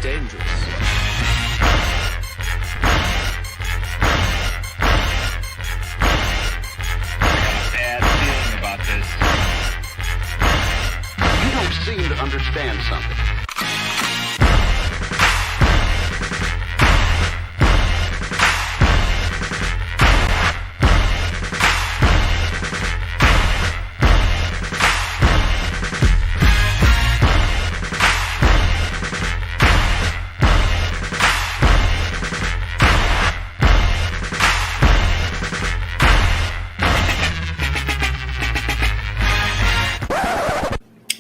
dangerous. Bad feeling about this. You don't seem to understand something.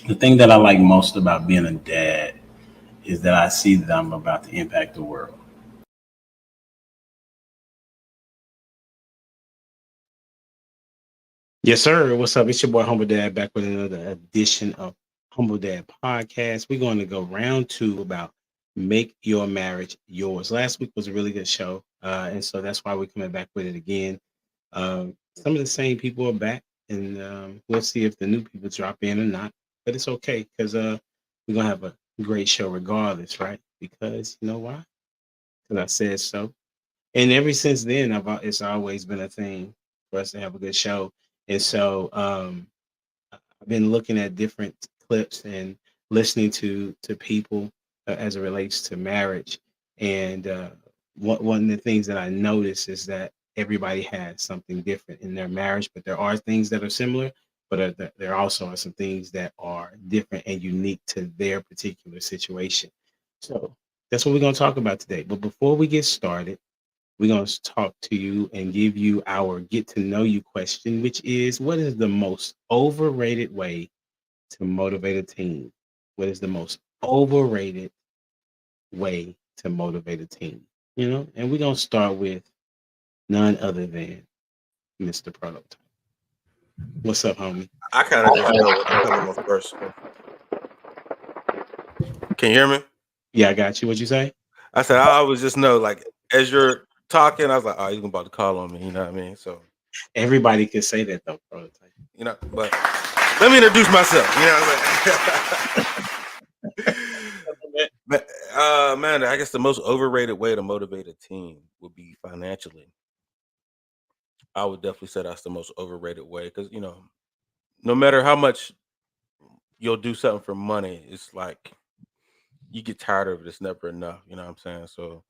The thing that I like most about being a dad is that I see that I'm about to impact the world. Yes, sir. What's up? It's your boy Humble Dad back with another edition of Humble Dad Podcast. We're going to go round two about make your marriage yours. Last week was a really good show, and so that's why we're coming back with it again. Some of the same people are back, and we'll see if the new people drop in or not. But it's okay because we're gonna have a great show regardless, right? Because you know why? Because I said so. And ever since then, it's always been a thing for us to have a good show. And so I've been looking at different clips and listening to people as it relates to marriage. And one of the things that I notice is that everybody has something different in their marriage, but there are things that are similar, but there also are some things that are different and unique to their particular situation. So that's what we're going to talk about today. But before we get started, we're going to talk to you and give you our get to know you question, which is what is the most overrated way to motivate a team? What is the most overrated way to motivate a team? You know, and we're going to start with none other than Mr. Prototype. What's up, homie? I kind of just know what I'm coming off first. Can you hear me? Yeah, I got you. What'd you say? I said I always just know, like, as you're talking, I was like, oh, you're about to call on me. You know what I mean? So everybody can say that though, Prototype. You know, but let me introduce myself. You know what I'm saying? But, man, I guess the most overrated way to motivate a team would be financially. I would definitely say that's the most overrated way because, you know, no matter how much you'll do something for money, it's like you get tired of it. It's never enough. You know what I'm saying? So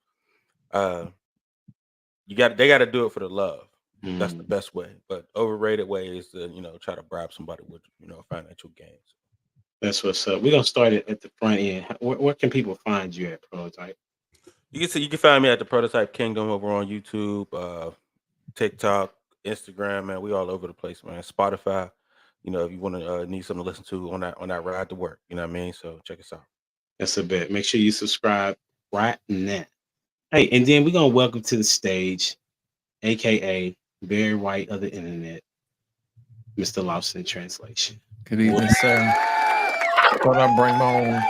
they got to do it for the love. That's the best way. But overrated way is to, you know, try to bribe somebody with, you know, financial gains. That's what's up. We're gonna start it at the front end. Where can people find you at, Prototype? You can find me at the Prototype Kingdom over on YouTube, TikTok, Instagram, man. We all over the place, man. Spotify. You know, if you want to need something to listen to on that ride to work, you know what I mean? So check us out. That's a bet. Make sure you subscribe right now. Hey, and then we're gonna welcome to the stage, aka Barry White of the internet, Mr. Lawson Translation. Good evening, sir. Thought I'd bring my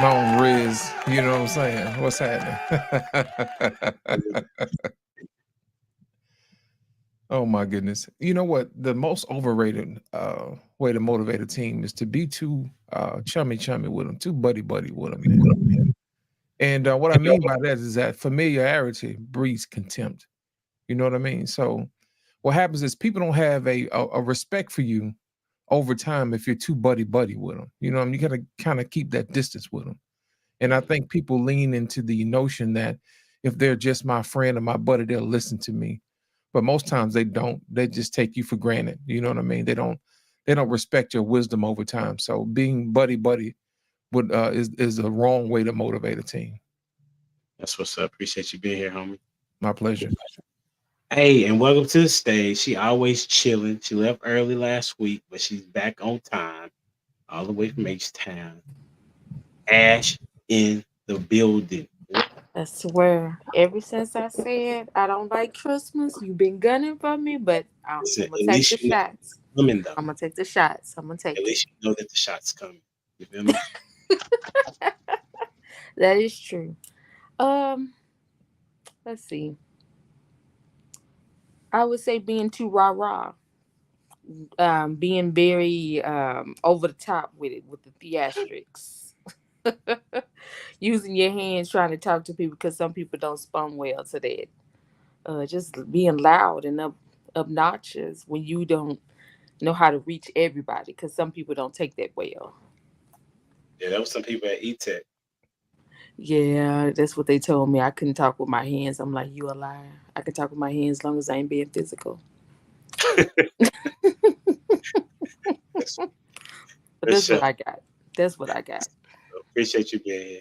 own Riz. You know what I'm saying? What's happening? Oh my goodness. You know what? The most overrated way to motivate a team is to be too chummy with them, too buddy with them. Man. And what I mean by that is that familiarity breeds contempt. You know what I mean? So what happens is people don't have a respect for you over time if you're too buddy with them. You know, you got to kind of keep that distance with them. And I think people lean into the notion that if they're just my friend or my buddy, they'll listen to me. But most times they don't. They just take you for granted. You know what I mean? They don't respect your wisdom over time. So being buddy would is a wrong way to motivate a team. That's what's up. Appreciate you being here, homie. My pleasure. Hey, and welcome to the stage. She always chilling. She left early last week, but she's back on time, all the way from H-Town. Ash in the building. I swear, ever since I said I don't like Christmas, you've been gunning for me, but I'm gonna take the shots. I'm gonna take the shots. I'm gonna take. At least you know that the shots coming. You feel me? That is true. Let's see. I would say being too rah-rah. Being very over the top with it, with the theatrics. using your hands trying to talk to people because some people don't respond well to that. Just being loud and obnoxious when you don't know how to reach everybody because some people don't take that well. Yeah, that was some people at E-Tech. Yeah, that's what they told me. I couldn't talk with my hands. I'm like, you a liar. I can talk with my hands as long as I ain't being physical. But that's what I got. That's what I got. Appreciate you being here.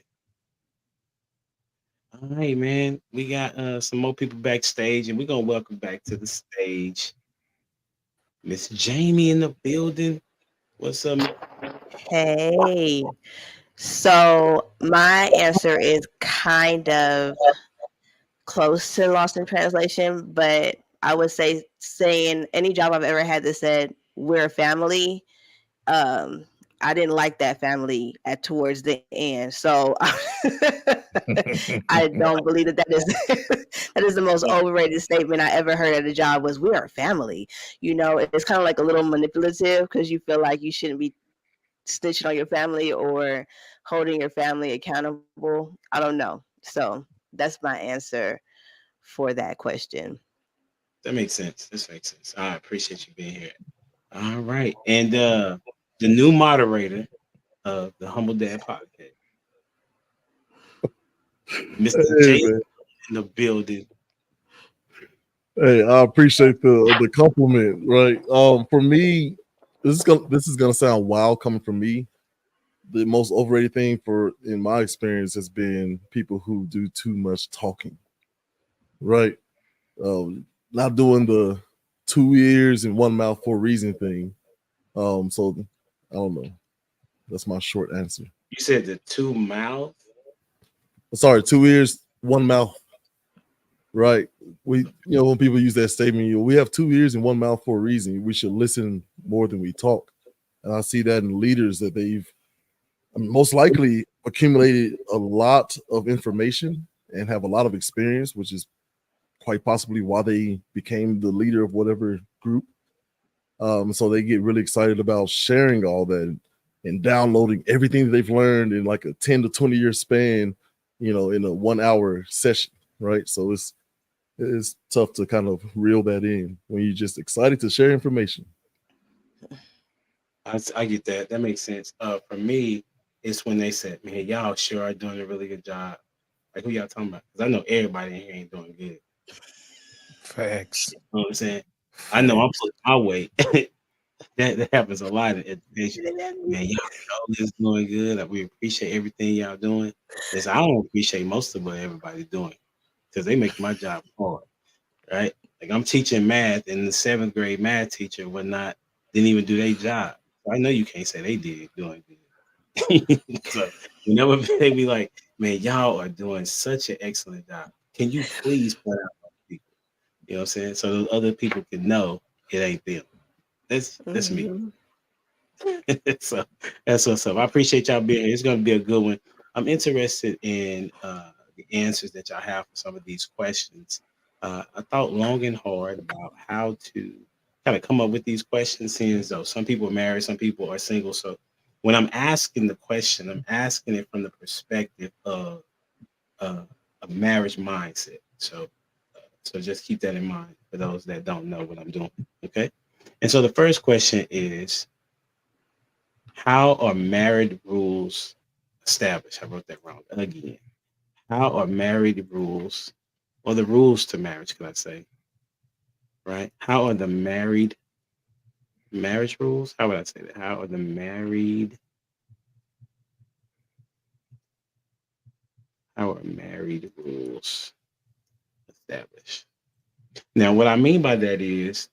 All right, man. We got some more people backstage, and we're gonna welcome back to the stage Miss Jamie in the building. What's up? Hey. So my answer is kind of close to lost in translation, but I would say saying any job I've ever had that said we're a family, I didn't like that family towards the end. So I don't believe that is that is the most overrated statement I ever heard at a job was we are a family. You know, it's kind of like a little manipulative because you feel like you shouldn't be snitching on your family or holding your family accountable. I don't know. So that's my answer for that question. That makes sense. This makes sense. I appreciate you being here. All right. And the new moderator of the Humble Dad Podcast, Mr. J in the building. Hey, I appreciate the compliment, right? For me, this is gonna sound wild coming from me. The most overrated thing in my experience has been people who do too much talking, right? Not doing the 2 ears and 1 mouth for a reason thing. So I don't know. That's my short answer. You said the 2 mouth? Sorry, 2 ears, 1 mouth. Right. When people use that statement, we have 2 ears and 1 mouth for a reason. We should listen more than we talk. And I see that in leaders that they've most likely accumulated a lot of information and have a lot of experience, which is quite possibly why they became the leader of whatever group. So they get really excited about sharing all that and downloading everything that they've learned in like a 10 to 20 year span, in a 1 hour session. Right. So it's tough to kind of reel that in when you're just excited to share information. I get that. That makes sense. For me, it's when they said, man, y'all sure are doing a really good job. Like, who y'all talking about? Because I know everybody in here ain't doing good. Facts. You know what I'm saying? I know I'm putting my weight. that happens a lot in education. Man, y'all is doing good. We appreciate everything y'all doing. I don't appreciate most of what everybody's doing because they make my job hard, right? Like I'm teaching math, and the 7th grade math teacher didn't even do their job. I know you can't say they did doing good. So whenever they be like, man, y'all are doing such an excellent job. Can you please point out other people? You know what I'm saying? So those other people can know it ain't them. That's me. So that's what's up. I appreciate y'all being here. It's gonna be a good one. I'm interested in the answers that y'all have for some of these questions. I thought long and hard about how to kind of come up with these questions, seeing as though some people are married, some people are single. So when I'm asking the question, I'm asking it from the perspective of a marriage mindset. So just keep that in mind for those that don't know what I'm doing. Okay. And so the first question is, how are married rules established? I wrote that wrong again. How are married rules, or the rules to marriage, can I say? Right? How are the marriage rules? How would I say that? How are the married rules established? Now, what I mean by that is,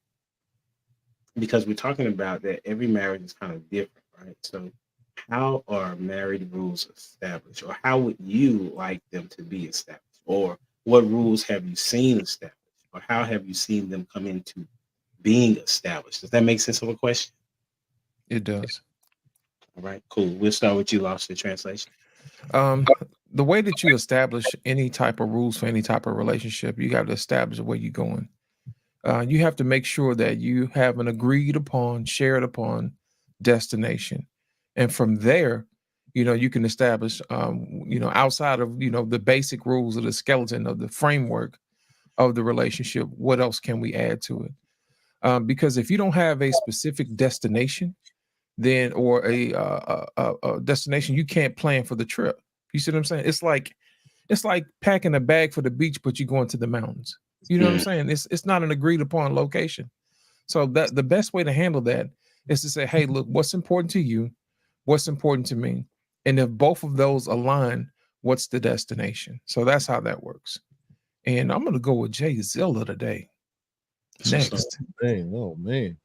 because we're talking about that every marriage is kind of different, right? So how are married rules established, or how would you like them to be established? Or what rules have you seen established, or how have you seen them come into being established? Does that make sense of a question? It does. All right, cool. We'll start with you, Lost in Translation. The way that you establish any type of rules for any type of relationship, you got to establish where you're going. You have to make sure that you have an agreed upon, shared upon destination. And from there, you can establish, outside of, the basic rules of the skeleton of the framework of the relationship, what else can we add to it? Because if you don't have a specific destination, then or a destination, you can't plan for the trip. You see what I'm saying? It's like packing a bag for the beach, but you're going to the mountains. You know what I'm saying? It's not an agreed upon location. So that the best way to handle that is to say, hey, look, what's important to you? What's important to me? And if both of those align, what's the destination? So that's how that works. And I'm gonna go with Jay Zilla today. Next. Man, oh man.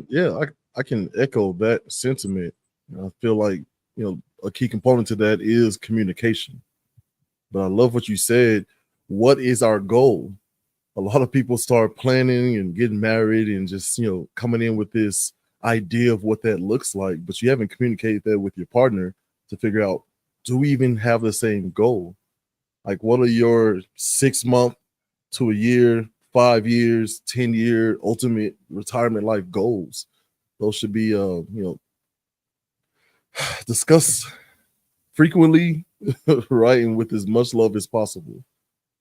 Yeah, I can echo that sentiment. I feel like, a key component to that is communication. But I love what you said. What is our goal? A lot of people start planning and getting married and just, coming in with this idea of what that looks like, but you haven't communicated that with your partner to figure out, do we even have the same goal? Like, what are your 6 month to a year, 5 years, 10-year ultimate retirement life goals? Those should be, discussed frequently, right? And with as much love as possible.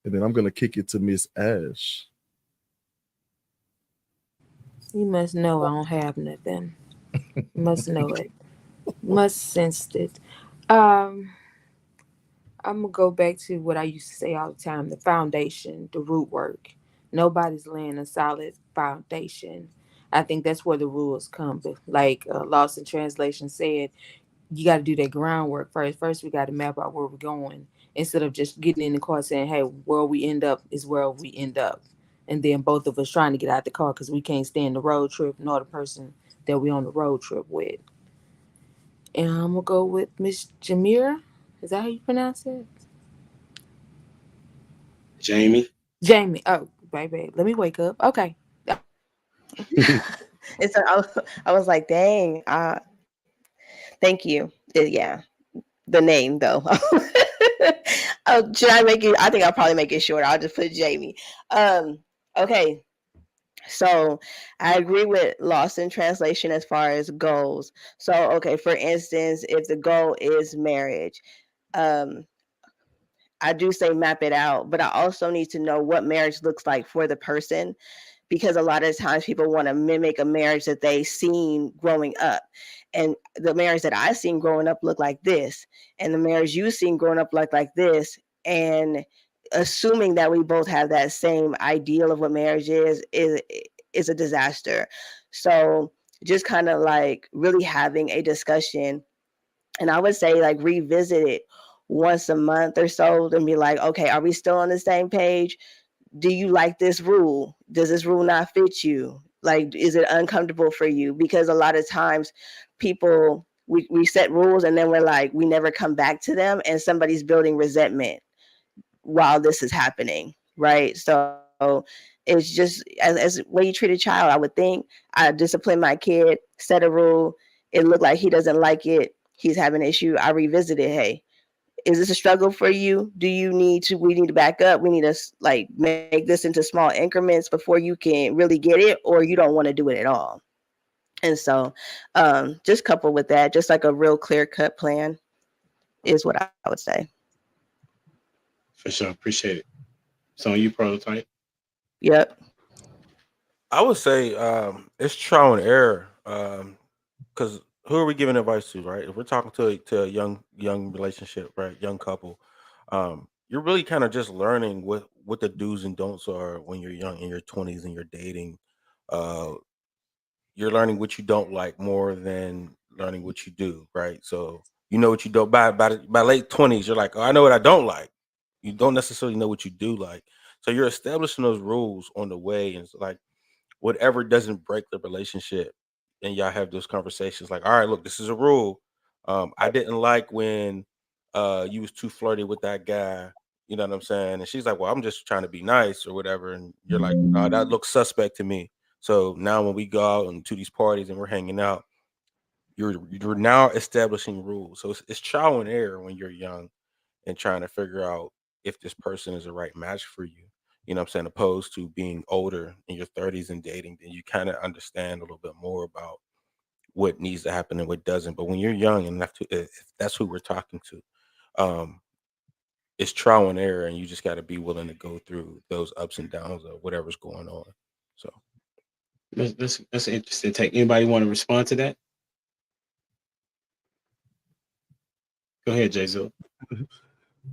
And then I'm going to kick it to Miss Ash. You must know I don't have nothing. Must know it. Must sense it. I'm gonna go back to what I used to say all the time: the foundation, the root work. Nobody's laying a solid foundation. I think that's where the rules come. But like Lost in Translation said, you got to do that groundwork first. First, we got to map out where we're going instead of just getting in the car saying, "Hey, where we end up is where we end up," and then both of us trying to get out the car because we can't stand the road trip nor the person that we on the road trip with. And I'm gonna go with Miss Jamira. Is that how you pronounce it? Jamie. Jamie. Oh, baby, let me wake up. Okay. I was like, dang. Thank you. Yeah, the name though. Should I make it? I think I'll probably make it short. I'll just put Jamie. Okay. So I agree with Lost in Translation as far as goals. So, okay, for instance, if the goal is marriage, I do say map it out, but I also need to know what marriage looks like for the person, because a lot of times people want to mimic a marriage that they seen growing up. And the marriage that I seen growing up looked like this, and the marriage you seen growing up like this. And assuming that we both have that same ideal of what marriage is a disaster. So just kind of like really having a discussion, and I would say like revisit it once a month or so and be like, okay, are we still on the same page? Do you like this rule? Does this rule not fit you? Like, is it uncomfortable for you? Because a lot of times people, we set rules and then we're like, we never come back to them, and somebody's building resentment while this is happening, right? So it's just as when you treat a child. I would think I discipline my kid, set a rule. It looked like he doesn't like it. He's having an issue. I revisit it. Hey, is this a struggle for you? We need to back up. We need to like make this into small increments before you can really get it, or you don't want to do it at all. And so just coupled with that, just like a real clear cut plan is what I would say. For sure. Appreciate it. So you Prototype? Yep. I would say it's trial and error. Because who are we giving advice to, right? If we're talking to a young relationship, right, young couple, you're really kind of just learning what the do's and don'ts are when you're young in your 20s and you're dating. You're learning what you don't like more than learning what you do, right? So you know what you don't by late 20s, you're like, oh, I know what I don't like. You don't necessarily know what you do like. So you're establishing those rules on the way, and it's like whatever doesn't break the relationship, and y'all have those conversations like, all right, look, this is a rule. I didn't like when you was too flirty with that guy, you know what I'm saying? And she's like, well, I'm just trying to be nice or whatever. And you're like, that looks suspect to me. So now when we go out and to these parties and we're hanging out, you're now establishing rules. So it's trial and error when you're young and trying to figure out if this person is the right match for you. You know what I'm saying? Opposed to being older in your 30s and dating, then you kind of understand a little bit more about what needs to happen and what doesn't. But when you're young and if that's who we're talking to, it's trial and error, and you just got to be willing to go through those ups and downs of whatever's going on. So That's an interesting take. Anybody want to respond to that? Go ahead, Jay-Zil.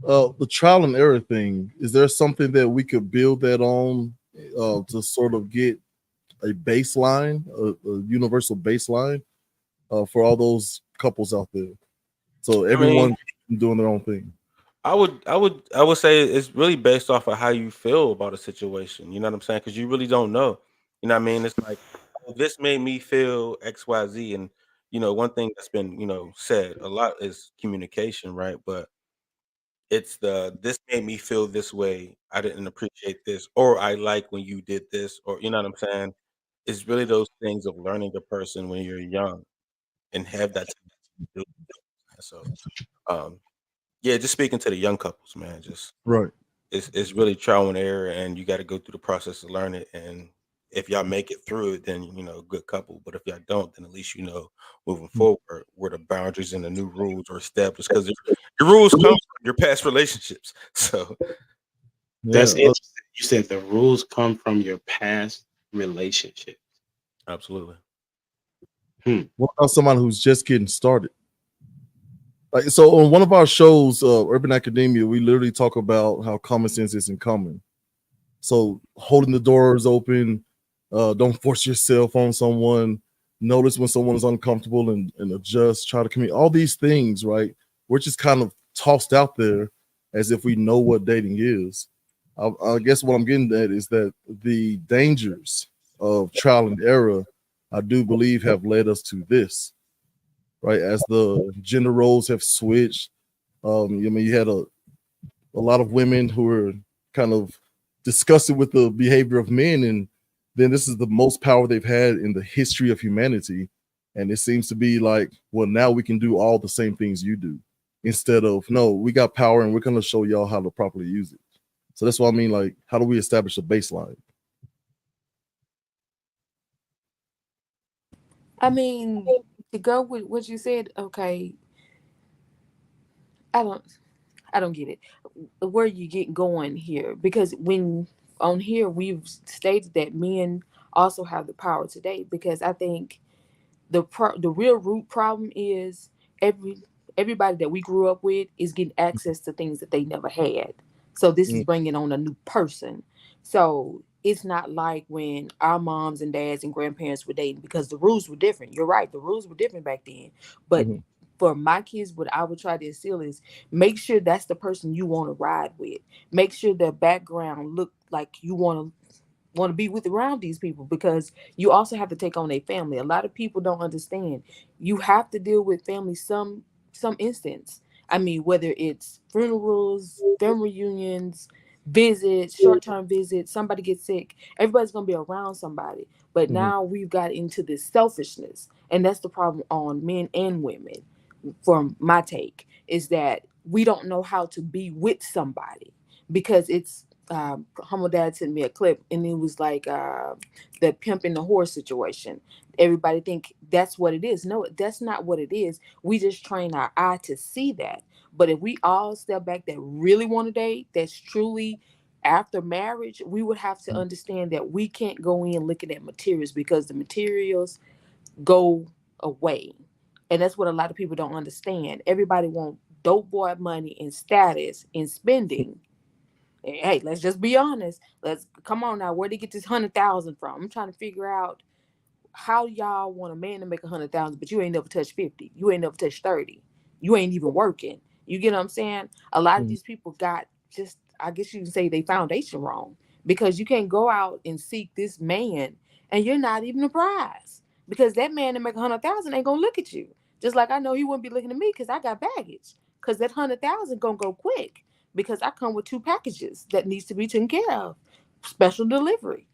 The trial and error thing, is there something that we could build that on to sort of get a baseline, a universal baseline for all those couples out there? So everyone doing their own thing. I would say it's really based off of how you feel about a situation. You know what I'm saying? Because you really don't know. You know what I mean? It's like, oh, this made me feel XYZ. And one thing that's been said a lot is communication, right? But it's this made me feel this way. I didn't appreciate this, or I like when you did this, or you know what I'm saying? It's really those things of learning the person when you're young and have that tendency to do it. So yeah, just speaking to the young couples, man, just Right. it's really trial and error, and you got to go through the process to learn it. And if y'all make it through it, then good couple. But if y'all don't, then at least moving forward where the boundaries and the new rules are established, because the rules come from your past relationships. So That's interesting. You said the rules come from your past relationship. Absolutely. What about someone who's just getting started? Like, so on one of our shows, Urban Academia, we literally talk about how common sense isn't common. So holding the doors open, don't force yourself on someone, notice when someone is uncomfortable and adjust, try to communicate, all these things, right? We're just kind of tossed out there as if we know what dating is. I guess what I'm getting at is that the dangers of trial and error, I do believe, have led us to this. Right, as the gender roles have switched, you had a lot of women who were kind of disgusted with the behavior of men, and then this is the most power they've had in the history of humanity, and it seems to be like, well, now we can do all the same things you do, instead of, no, we got power and we're going to show y'all how to properly use it. So that's what I mean, like, how do we establish a baseline? I mean, to go with what you said, okay, I don't get it. Where you get going here? Because when on here we've stated that men also have the power today. Because I think the real root problem is everybody that we grew up with is getting access to things that they never had. So this is bringing on a new person. So it's not like when our moms and dads and grandparents were dating, because the rules were different. You're right, the rules were different back then. But for my kids, what I would try to instill is make sure that's the person you want to ride with. Make sure their background look like you want to be with around these people, because you also have to take on a family. A lot of people don't understand. You have to deal with family some instance. I mean, whether it's funerals, family reunions, visits, short-term visits, somebody gets sick, everybody's going to be around somebody. But now we've got into this selfishness, and that's the problem on men and women. From my take, is that we don't know how to be with somebody, because it's Humble Dad sent me a clip, and it was like the pimp and the whore situation. Everybody think that's what it is. No, that's not what it is. We just train our eye to see that. But if we all step back that really want to date, that's truly after marriage, we would have to understand that we can't go in looking at materials, because the materials go away. And that's what a lot of people don't understand. Everybody wants dope boy money and status and spending. Hey, let's just be honest. Let's come on now. Where did they get this 100,000 from? I'm trying to figure out how y'all want a man to make 100,000, but you ain't never touched 50. You ain't never touched 30. You ain't even working. You get what I'm saying? A lot of these people got just, I guess you can say, they foundation wrong, because you can't go out and seek this man and you're not even a prize, because that man that make 100,000 ain't gonna look at you. Just like I know he wouldn't be looking at me because I got baggage. Because that 100,000 gonna go quick, because I come with 2 packages that needs to be taken care of, special delivery.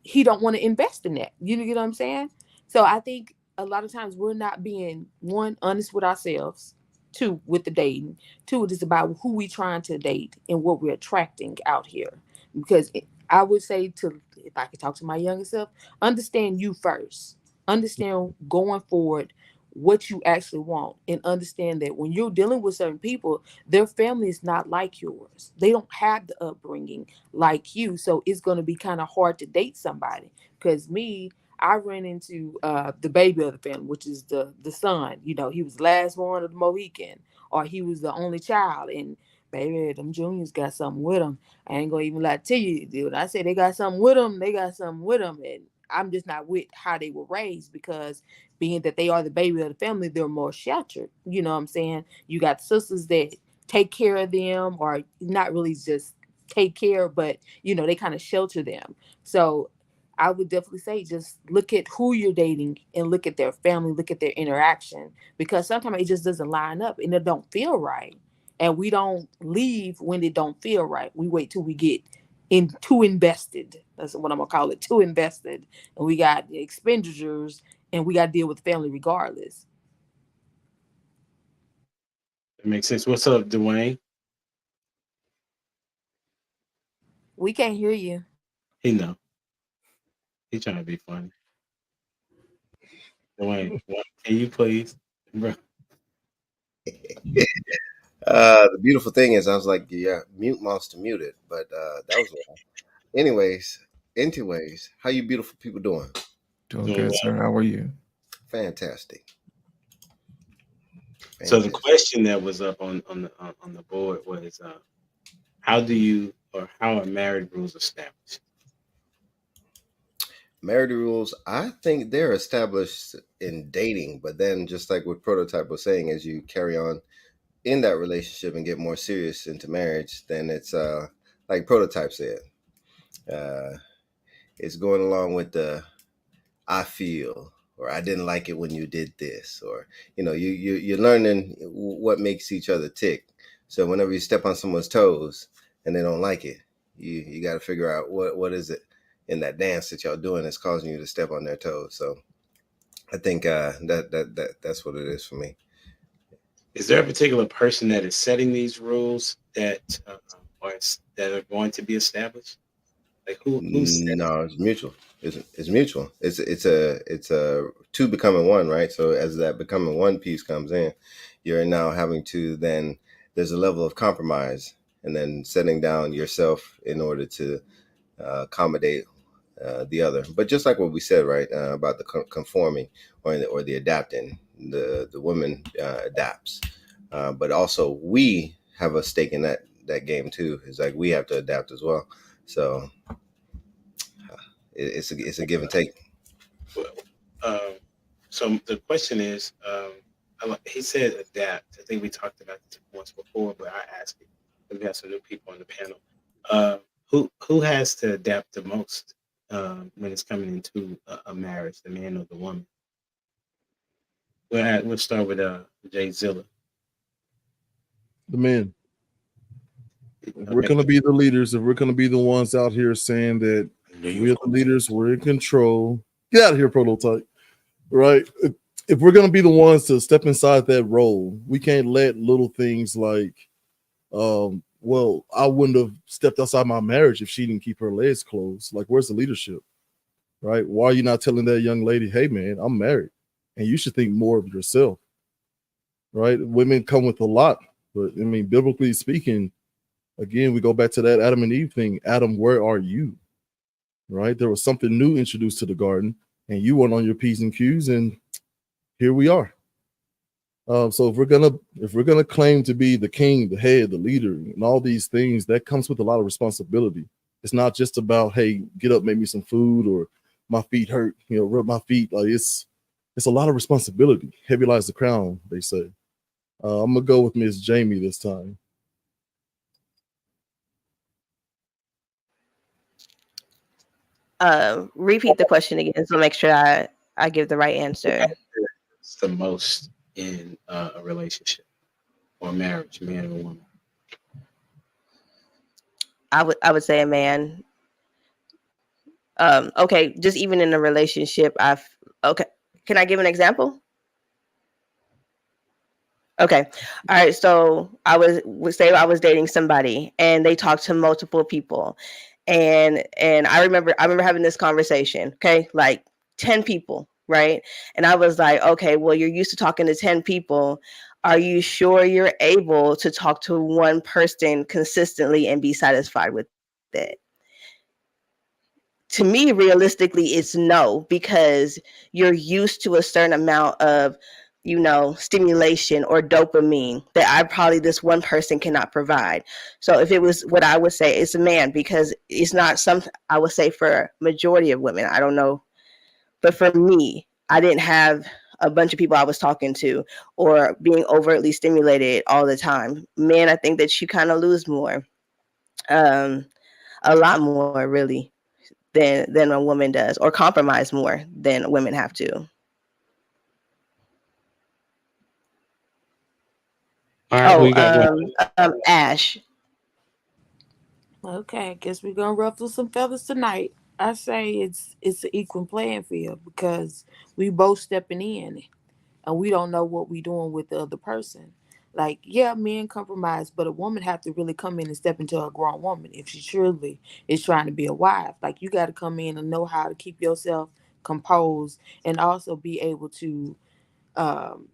He don't want to invest in that. You get what I'm saying? So I think a lot of times we're not being, one, honest with ourselves, 2, with the dating, 2, it is about who we trying to date and what we're attracting out here. Because I would say, to if I could talk to my younger self, understand you first. understand going forward what you actually want, and understand that when you're dealing with certain people, their family is not like yours. They don't have the upbringing like you. So it's going to be kind of hard to date somebody. Because me, I ran into the baby of the family, which is the son. You know, he was the last one of the Mohican, or he was the only child. And baby, them juniors got something with them. I ain't gonna even lie to you, dude. I say they got something with them. They got something with them, and I'm just not with how they were raised, because being that they are the baby of the family, they're more sheltered. You know what I'm saying? You got sisters that take care of them, or not really just take care, but you know, they kind of shelter them. So I would definitely say just look at who you're dating and look at their family, look at their interaction, because sometimes it just doesn't line up and it don't feel right. And we don't leave when it don't feel right. We wait till we get too invested. That's what I'm gonna call it, too invested. And we got expenditures, and we got to deal with family regardless. That makes sense. What's up, Dwayne? We can't hear you. He know. He trying to be funny. Dwayne, can you please, bro? The beautiful thing is, I was like, yeah, mute mouse to mute it, but that was wrong. Anyways, how you beautiful people doing? Doing good, sir. How are you? Fantastic. So the question that was up on the board was, how are married rules established? Married rules, I think they're established in dating, but then just like what Prototype was saying, as you carry on in that relationship and get more serious into marriage, then it's like Prototype said, it's going along with the I feel, or I didn't like it when you did this, or you know, you're learning what makes each other tick. So whenever you step on someone's toes and they don't like it, you got to figure out what is it in that dance that y'all doing that's causing you to step on their toes. So I think that's what it is for me. Is there a particular person that is setting these rules that are going to be established? Like who's No, it's mutual. It's mutual. It's a two becoming one, right? So as that becoming one piece comes in, you're now having to then, there's a level of compromise, and then setting down yourself in order to accommodate the other. But just like what we said, right, about the conforming or the adapting, the woman adapts, but also we have a stake in that game too. It's like we have to adapt as well. So it's a give and take. So the question is, he said adapt. I think we talked about this once before, but I asked it. We have some new people on the panel. Who has to adapt the most when it's coming into a marriage, the man or the woman? We'll start with Jay Zilla. The men. If we're going to be the leaders, if we're going to be the ones out here saying that we're the leaders, we're in control. Get out of here, Prototype. Right? If we're going to be the ones to step inside that role, we can't let little things like, well, I wouldn't have stepped outside my marriage if she didn't keep her legs closed. Like, where's the leadership? Right? Why are you not telling that young lady, hey, man, I'm married, and you should think more of yourself? Right? Women come with a lot, but I mean, biblically speaking, again, we go back to that Adam and Eve thing. Adam, where are you? Right? There was something new introduced to the garden, and you weren't on your P's and Q's, and here we are. So if we're gonna claim to be the king, the head, the leader, and all these things, that comes with a lot of responsibility. It's not just about, hey, get up, make me some food, or my feet hurt, rub my feet. Like it's a lot of responsibility. Heavy lies the crown, they say. I'm gonna go with Miss Jamie this time. Repeat the question again, so make sure I give the right answer. It's the most in a relationship or marriage, man or woman? I would say a man. Okay, just even in a relationship, okay. Can I give an example? Okay. All right. So I was dating somebody, and they talked to multiple people, and I remember having this conversation. Okay, like 10 people right? And I was like, okay, well, you're used to talking to 10 people. Are you sure you're able to talk to one person consistently and be satisfied with it? To me, realistically, it's no, because you're used to a certain amount of, stimulation or dopamine that this one person cannot provide. So if it was what I would say, it's a man, because it's not something I would say for majority of women. I don't know. But for me, I didn't have a bunch of people I was talking to or being overtly stimulated all the time. Men, I think that you kind of lose more, a lot more, really, than a woman does, or compromise more than women have to. All right, we got Ash. Okay, I guess we're gonna ruffle some feathers tonight. I say it's an equal playing field because we both stepping in and we don't know what we doing with the other person. Like, yeah, men compromise, but a woman have to really come in and step into a grown woman if she truly is trying to be a wife. Like, you got to come in and know how to keep yourself composed and also be able to um,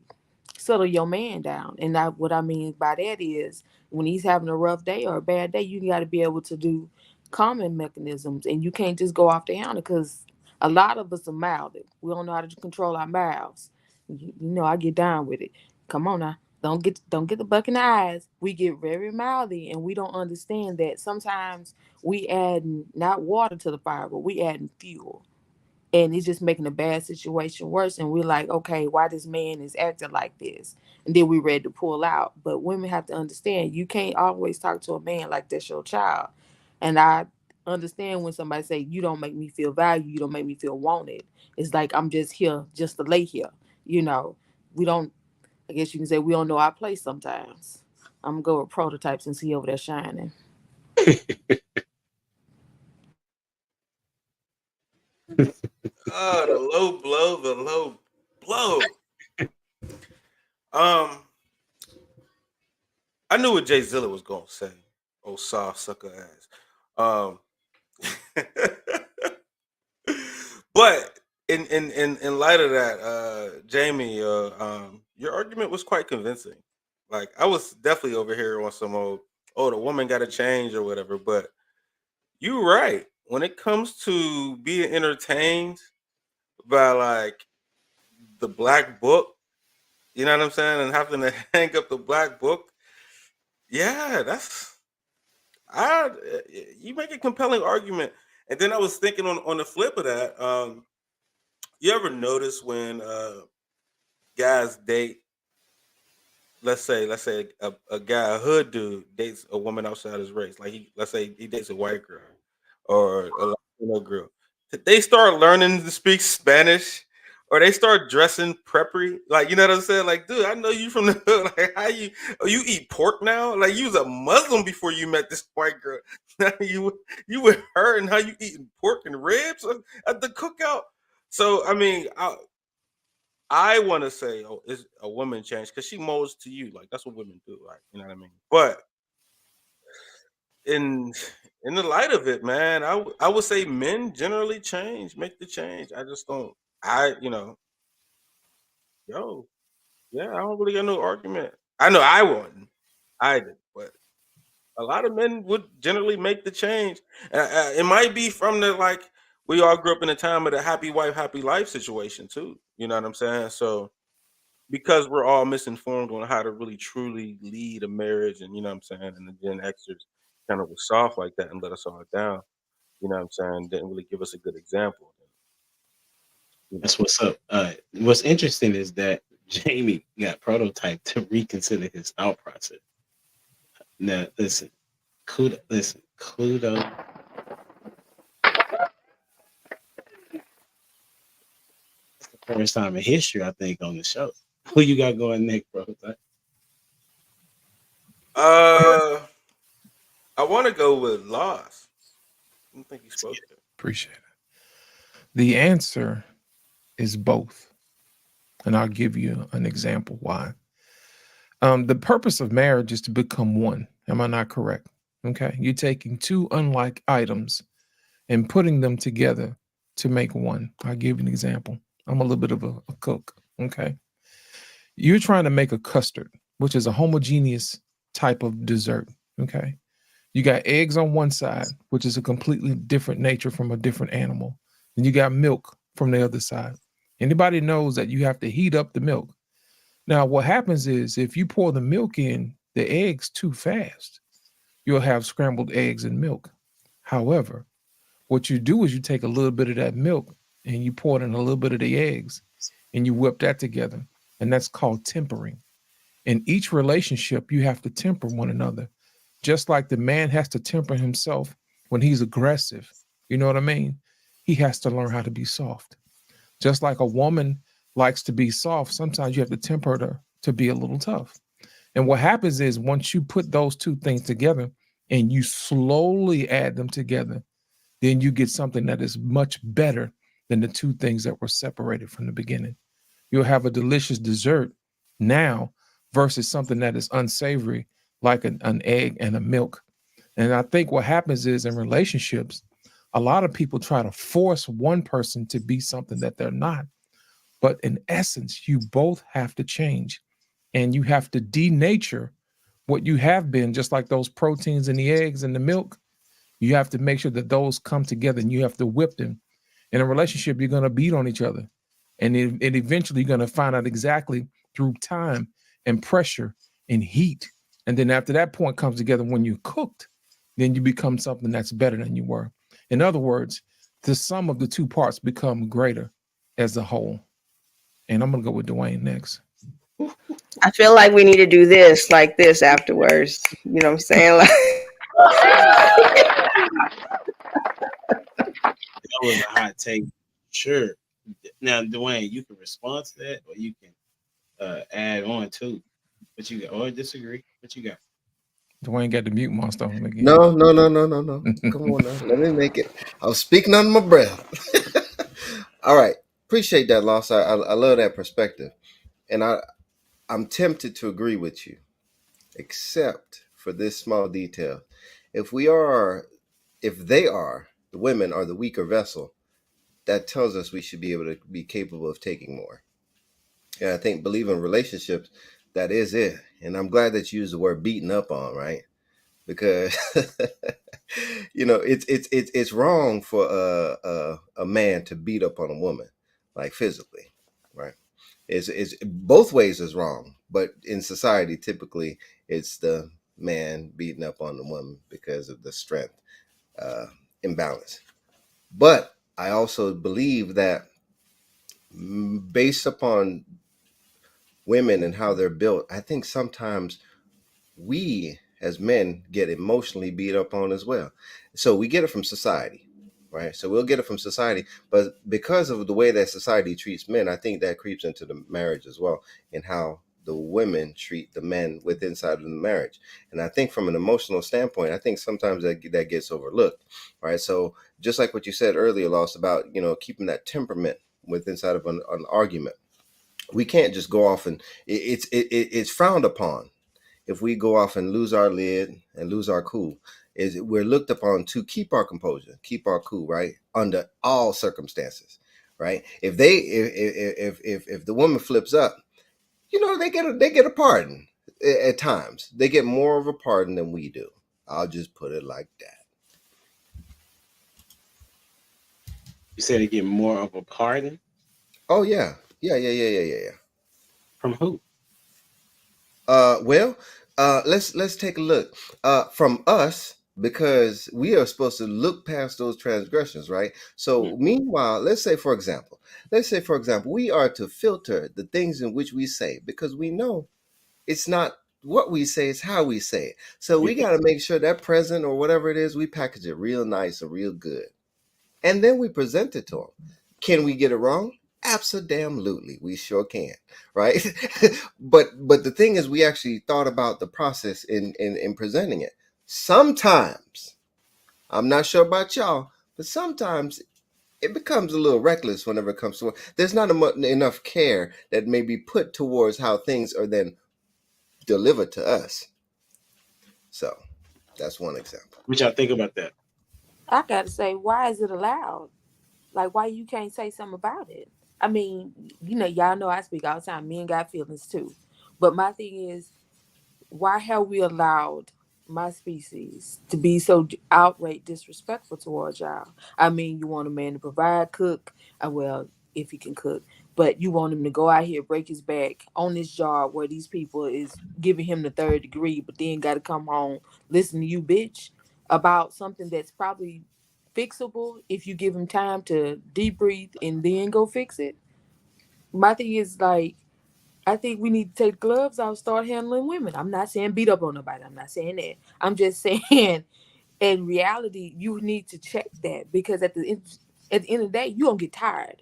settle your man down. And what I mean by that is when he's having a rough day or a bad day, you got to be able to do calming mechanisms, and you can't just go off the handle because a lot of us are mouthed. We don't know how to control our mouths. I get down with it. Come on now. Don't get the buck in the eyes. We get very mouthy and we don't understand that sometimes we add not water to the fire, but we adding fuel, and it's just making a bad situation worse. And we're like, okay, why this man is acting like this? And then we're ready to pull out. But women have to understand, you can't always talk to a man like that's your child. And I understand when somebody say, you don't make me feel valued, you don't make me feel wanted. It's like I'm just here just to lay here. We don't, I guess you can say we don't know our place sometimes. I'm gonna go with prototypes and see over there shining. Oh, the low blow. I knew what Jay Zilla was gonna say. Oh, soft sucker ass. But in light of that, Jamie, your argument was quite convincing. Like, I was definitely over here on some old, the woman got to change or whatever. But you're right. When it comes to being entertained by like the black book, you know what I'm saying, and having to hang up the black book, yeah, you make a compelling argument. And then I was thinking on the flip of that, you ever notice when guys date, let's say a guy, a hood dude dates a woman outside his race, like let's say he dates a white girl or a Latino girl, they start learning to speak Spanish, or they start dressing preppy, like, you know what I'm saying? Like, dude, I know you from the hood. Like, you eat pork now? Like, you was a Muslim before you met this white girl. Now you with her, and how you eating pork and ribs at the cookout? So I mean, I want to say, is a woman change because she molds to you, like that's what women do, like, you know what I mean? But in in the light of it, man, I would say men generally change, make the change. I just don't. Yo, yeah, I don't really got no argument. I know I wouldn't, I did, but a lot of men would generally make the change. It might be from the like we all grew up in a time of the happy wife, happy life situation too. You know what I'm saying? So because we're all misinformed on how to really truly lead a marriage, and you know what I'm saying, and the Gen Xers kind of was soft like that and let us all down. You know what I'm saying? Didn't really give us a good example. You know, That's what's up. What's interesting is that Jamie got Prototype to reconsider his thought process. Now, listen, kudos. It's the first time in history, I think, on the show. Who you got going next, Prototype? I want to go with Loss. I don't think he spoke there. Appreciate it. The answer is both. And I'll give you an example why. The purpose of marriage is to become one. Am I not correct? Okay. You're taking two unlike items and putting them together to make one. I'll give you an example. I'm a little bit of a cook. Okay. You're trying to make a custard, which is a homogeneous type of dessert. Okay. You got eggs on one side, which is a completely different nature from a different animal. And you got milk from the other side. Anybody knows that you have to heat up the milk. Now, what happens is if you pour the milk in the eggs too fast, you'll have scrambled eggs and milk. However, what you do is you take a little bit of that milk and you pour it in a little bit of the eggs and you whip that together. And that's called tempering. In each relationship, you have to temper one another. Just like the man has to temper himself when he's aggressive. You know what I mean? He has to learn how to be soft. Just like a woman likes to be soft, sometimes you have to temper her to be a little tough. And what happens is once you put those two things together and you slowly add them together, then you get something that is much better than the two things that were separated from the beginning. You'll have a delicious dessert now versus something that is unsavory, like an egg and a milk. And I think what happens is in relationships, a lot of people try to force one person to be something that they're not. But in essence, you both have to change and you have to denature what you have been, just like those proteins in the eggs and the milk. You have to make sure that those come together and you have to whip them. In a relationship, you're going to beat on each other. And eventually you're going to find out exactly through time and pressure and heat. And then after that point comes together when you're cooked, then you become something that's better than you were. In other words, the sum of the two parts become greater as a whole. And I'm going to go with Dwayne next. I feel like we need to do this like this afterwards. You know what I'm saying? Like, That was a hot take. Sure. Now, Dwayne, you can respond to that or you can add on too. What you got? Or disagree. What you got? Dwayne got the mute monster on again. No. Come on now. Let me make it. I was speaking under my breath. All right. Appreciate that, Loss. I love that perspective. And I'm tempted to agree with you, except for this small detail. If they are, the women are the weaker vessel, that tells us we should be able to be capable of taking more. And I think believe in relationships, that is it. And I'm glad that you used the word beating up on, right? Because it's wrong for a man to beat up on a woman, like physically, right? It's both ways is wrong, but in society typically it's the man beating up on the woman because of the strength imbalance. But I also believe that based upon women and how they're built, I think sometimes we as men get emotionally beat up on as well. So we get it from society, right? So we'll get it from society, but because of the way that society treats men, I think that creeps into the marriage as well, and how the women treat the men within inside of the marriage. And I think from an emotional standpoint, I think sometimes that gets overlooked, right? So just like what you said earlier, Lost, about keeping that temperament within inside of an argument, we can't just go off and it's frowned upon if we go off and lose our lid and lose our cool. We're looked upon to keep our composure, keep our cool, right, under all circumstances, right? If the woman flips up, they get a pardon at times. They get more of a pardon than we do. I'll just put it like that. You said they get more of a pardon? Oh yeah. From who? Let's take a look from us, because we are supposed to look past those transgressions, right? So meanwhile, let's say for example, we are to filter the things in which we say, because we know it's not what we say, it's how we say it. So we got to make sure that present or whatever it is, we package it real nice and real good, and then we present it to them. Can we get it wrong? Absolutely, we sure can, right? but the thing is, we actually thought about the process in presenting it. Sometimes, I'm not sure about y'all, but sometimes it becomes a little reckless whenever it comes to it. There's not enough care that may be put towards how things are then delivered to us. So that's one example. What y'all think about that? I gotta say, why is it allowed? Like, why you can't say something about it? I mean, y'all know I speak all the time. Men got feelings too. But my thing is, why have we allowed my species to be so outright disrespectful towards y'all? I mean, you want a man to provide, cook, well, if he can cook, but you want him to go out here, break his back on this job where these people is giving him the 3rd degree, but then got to come home, listen to you, bitch, about something that's probably fixable if you give him time to deep breathe and then go fix it. My thing is like, I think we need to take gloves off, start handling women. I'm not saying beat up on nobody. I'm not saying that. I'm just saying, in reality, you need to check that, because at the end of the day, you gonna get tired.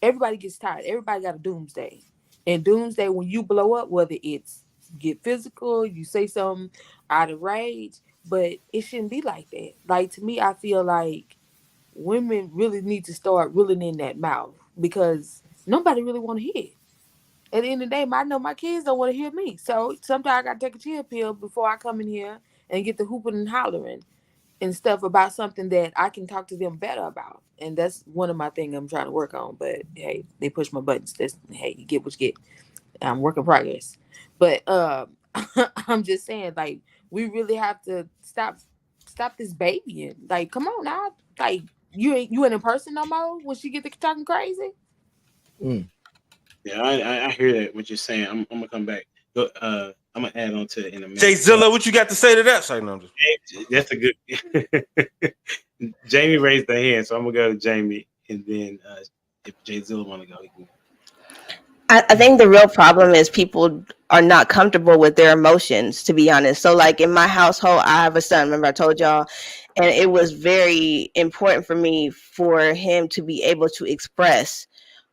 Everybody gets tired. Everybody got a doomsday. And doomsday, when you blow up, whether it's get physical, you say something out of rage, but it shouldn't be like that. Like, to me, I feel like women really need to start reeling in that mouth, because nobody really want to hear it. At the end of the day, I know my kids don't want to hear me. So sometimes I got to take a chill pill before I come in here and get the hooping and hollering and stuff about something that I can talk to them better about. And that's one of my things I'm trying to work on. But hey, they push my buttons. Hey, you get what you get. I'm work in progress. But I'm just saying, like, we really have to stop this babying. Like, come on now. Like, you ain't in person no more when she get to talking crazy. Yeah, I hear that what you're saying. I'm gonna come back. Go, I'm gonna add on to it in a minute. Jay Zilla, what you got to say to that? Say no. That's a good. Jamie raised the hand, so I'm gonna go to Jamie, and then if Jay Zilla want to go, he can. I think the real problem is people are not comfortable with their emotions, to be honest. So like in my household, I have a son, remember I told y'all, and it was very important for me for him to be able to express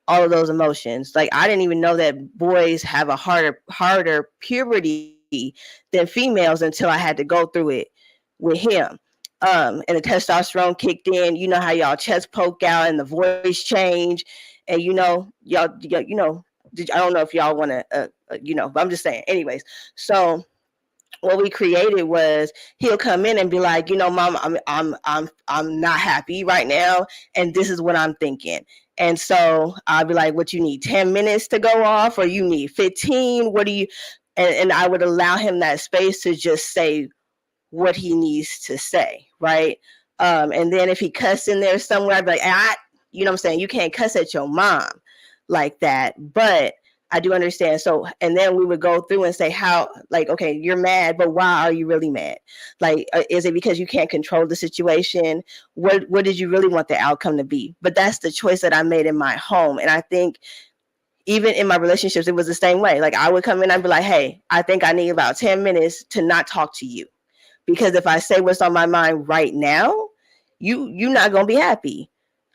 all of those emotions. Like, I didn't even know that boys have a harder puberty than females until I had to go through it with him. And the testosterone kicked in. You know how y'all chest poke out and the voice change, and y'all I don't know if y'all want to, but I'm just saying. Anyways, so what we created was he'll come in and be like, Mom, I'm not happy right now, and this is what I'm thinking. And so I'll be like, what you need, 10 minutes to go off, or you need 15? What do you? And I would allow him that space to just say what he needs to say, right? And then if he cuss in there somewhere, I'd be like, you know what I'm saying? You can't cuss at your mom like that. But I do understand. So, and then we would go through and say how, like, okay, you're mad, but why are you really mad? Like, is it because you can't control the situation? What did you really want the outcome to be? But that's the choice that I made in my home. And I think even in my relationships, it was the same way. Like, I would come in, I'd be like, hey, I think I need about 10 minutes to not talk to you. Because if I say what's on my mind right now, you're not going to be happy.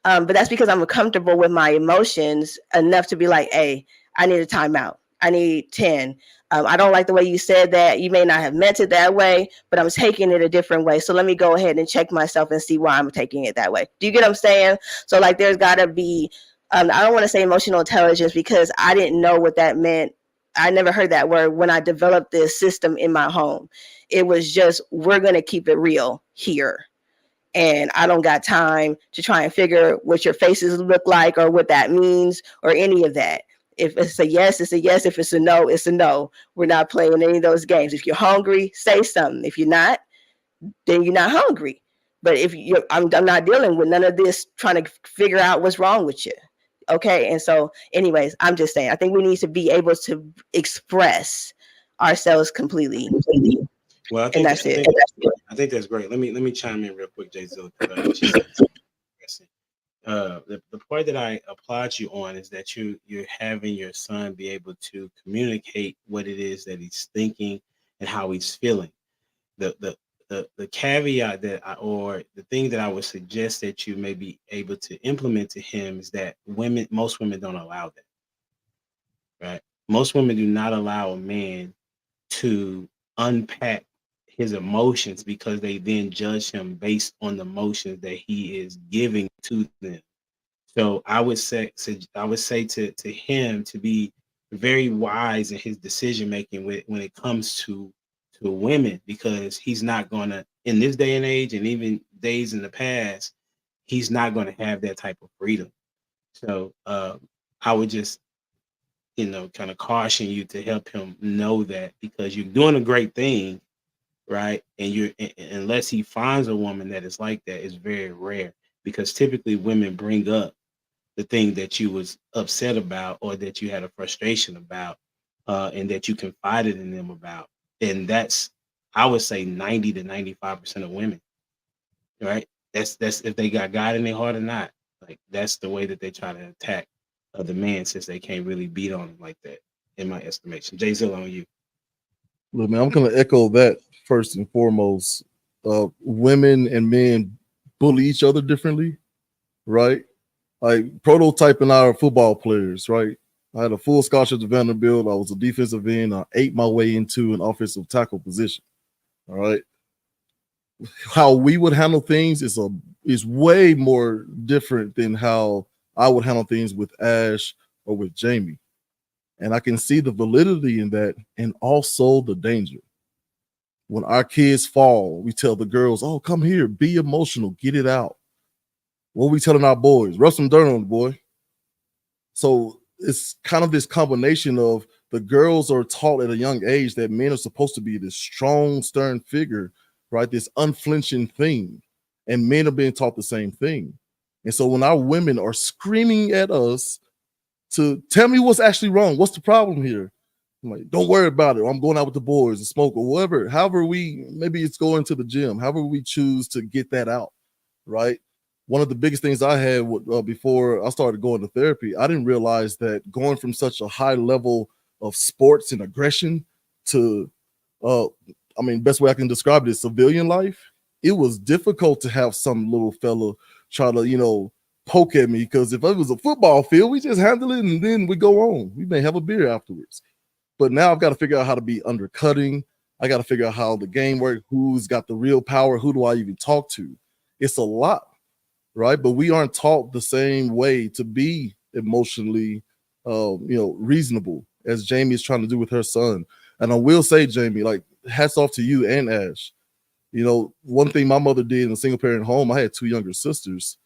But that's because I'm comfortable with my emotions enough to be like, hey, I need a timeout. I need 10. I don't like the way you said that. You may not have meant it that way, but I'm taking it a different way. So let me go ahead and check myself and see why I'm taking it that way. Do you get what I'm saying? So like, there's got to be, I don't want to say emotional intelligence, because I didn't know what that meant. I never heard that word when I developed this system in my home. It was just, we're going to keep it real here. And I don't got time to try and figure what your faces look like or what that means or any of that. If it's a yes, it's a yes. If it's a no, it's a no. We're not playing any of those games. If you're hungry, say something. If you're not, then you're not hungry. But if you're, I'm not dealing with none of this trying to figure out what's wrong with you. Okay. And so anyways, I'm just saying, I think we need to be able to express ourselves completely. Well, I think that's it. I think that's great. Let me chime in real quick, Jay Zilla. The point that I applaud you on is that you're having your son be able to communicate what it is that he's thinking and how he's feeling. The caveat or the thing that I would suggest that you may be able to implement to him is that most women don't allow that. Right? Most women do not allow a man to unpack his emotions, because they then judge him based on the emotions that he is giving to them. So I would say to him to be very wise in his decision making when it comes to women, because he's not gonna, in this day and age, and even days in the past, he's not gonna have that type of freedom. So I would just, kind of caution you to help him know that, because you're doing a great thing, right? And unless he finds a woman that is like that, it's very rare, because typically women bring up the thing that you was upset about or that you had a frustration about, and that you confided in them about. And that's, I would say, 90 to 95% of women, right? That's if they got God in their heart or not. Like, that's the way that they try to attack the man, since they can't really beat on him like that, in my estimation. Jay Zilla, on you. Look, man, I'm gonna echo that first and foremost. Women and men bully each other differently, right? Like prototyping our football players, right? I had a full scholarship to Vanderbilt. I was a defensive end. I ate my way into an offensive tackle position. All right. How we would handle things is way more different than how I would handle things with Ash or with Jamie. And I can see the validity in that, and also the danger. When our kids fall, we tell the girls, "Oh, come here, be emotional, get it out." What are we telling our boys? Rub some dirt on the boy. So it's kind of this combination of the girls are taught at a young age that men are supposed to be this strong, stern figure, right? This unflinching thing. And men are being taught the same thing. And so when our women are screaming at us to tell me what's actually wrong, what's the problem here? I'm like, don't worry about it. I'm going out with the boys to smoke or whatever. However, maybe it's going to the gym. However, we choose to get that out, right? One of the biggest things I had before I started going to therapy, I didn't realize that going from such a high level of sports and aggression to, best way I can describe it is civilian life. It was difficult to have some little fella try to, poke at me, because if it was a football field, we just handle it and then we go on. We may have a beer afterwards. But now I've got to figure out how to be undercutting. I got to figure out how the game works, who's got the real power, who do I even talk to? It's a lot, right? But we aren't taught the same way to be emotionally, reasonable as Jamie is trying to do with her son. And I will say, Jamie, like, hats off to you and Ash. One thing my mother did in a single parent home, I had 2 younger sisters.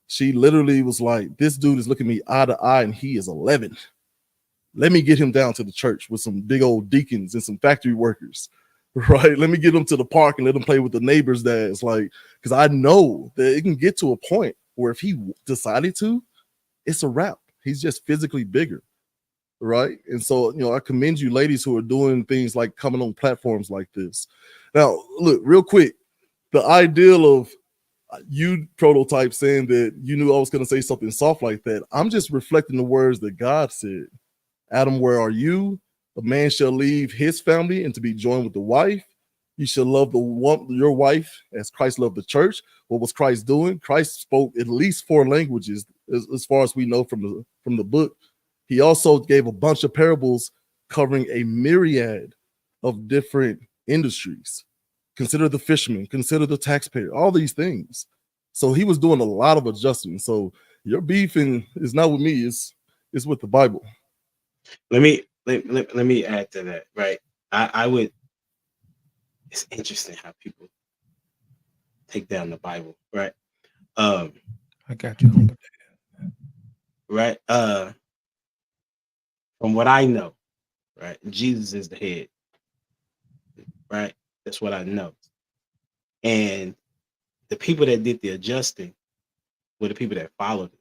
She literally was like, this dude is looking me eye to eye and he is 11. Let me get him down to the church with some big old deacons and some factory workers, right? Let me get him to the park and let him play with the neighbors' dads. Like, because I know that it can get to a point where if he decided to, it's a wrap. He's just physically bigger, right? And so, I commend you ladies who are doing things like coming on platforms like this. Now, look, real quick, the ideal of you prototype saying that you knew I was going to say something soft like that, I'm just reflecting the words that God said. Adam, where are you? A man shall leave his family and to be joined with the wife. You shall love your wife as Christ loved the church. What was Christ doing? Christ spoke at least 4 languages, as far as we know from the book. He also gave a bunch of parables covering a myriad of different industries. Consider the fisherman, consider the taxpayer, all these things. So he was doing a lot of adjusting. So your beefing is not with me, it's with the Bible. Let me add to that, right? I would. It's interesting how people take down the Bible, right? I got you. Right. From what I know, right, Jesus is the head, right? That's what I know. And the people that did the adjusting were the people that followed it,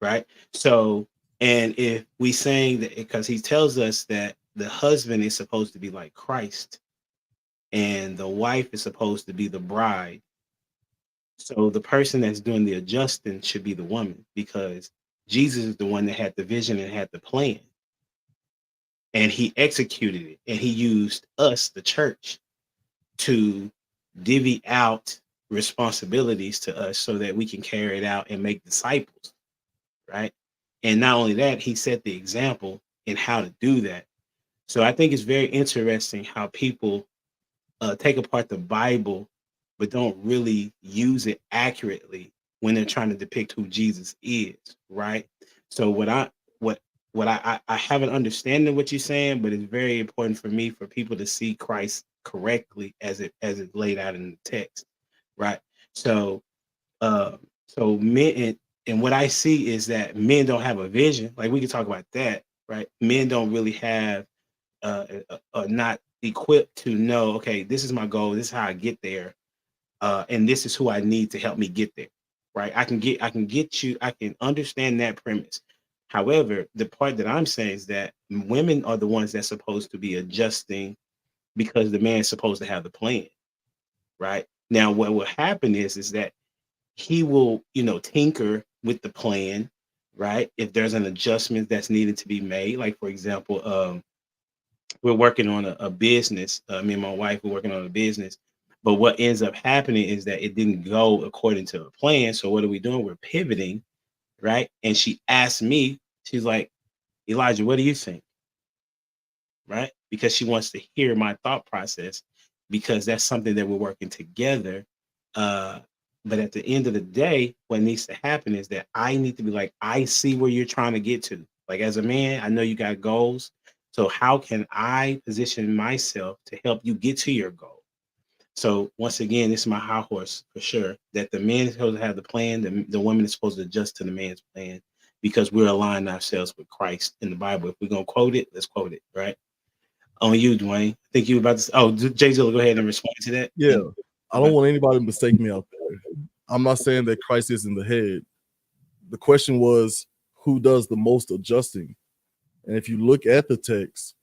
right? So, and if we saying that, because he tells us that the husband is supposed to be like Christ and the wife is supposed to be the bride. So the person that's doing the adjusting should be the woman, because Jesus is the one that had the vision and had the plan. And he executed it. And he used us, the church, to divvy out responsibilities to us so that we can carry it out and make disciples, right? And not only that, he set the example in how to do that. So I think it's very interesting how people take apart the Bible, but don't really use it accurately when they're trying to depict who Jesus is, right? So what I have an understanding of what you're saying, but it's very important for me for people to see Christ correctly as it laid out in the text, right? So men, And what I see is that men don't have a vision. Like we can talk about that, right? Men don't really have not equipped to know, okay, this is my goal, this is how I get there, and this is who I need to help me get there, right? I can understand that premise. However, the part that I'm saying is that women are the ones that's supposed to be adjusting because the man's supposed to have the plan, right? Now, what will happen is that he will, tinker with the plan, right? If there's an adjustment that's needed to be made, like for example, we're working on a business. Me and my wife were working on a business, but what ends up happening is that it didn't go according to a plan. So what are we doing? We're pivoting, right? And she asked me, she's like, Elijah, what do you think? Right? Because she wants to hear my thought process, because that's something that we're working together. But at the end of the day, what needs to happen is that I need to be like, I see where you're trying to get to. Like as a man, I know you got goals. So how can I position myself to help you get to your goal? So once again, this is my high horse for sure, that the man is supposed to have the plan, the woman is supposed to adjust to the man's plan, because we're aligning ourselves with Christ in the Bible. If we're going to quote it, let's quote it, right? On you, Dwayne. I think you were about to. Oh, Jay Zilla, go ahead and respond to that. Yeah, I don't want anybody to mistake me out there. I'm not saying that Christ is in the head. The question was, who does the most adjusting? And if you look at the text,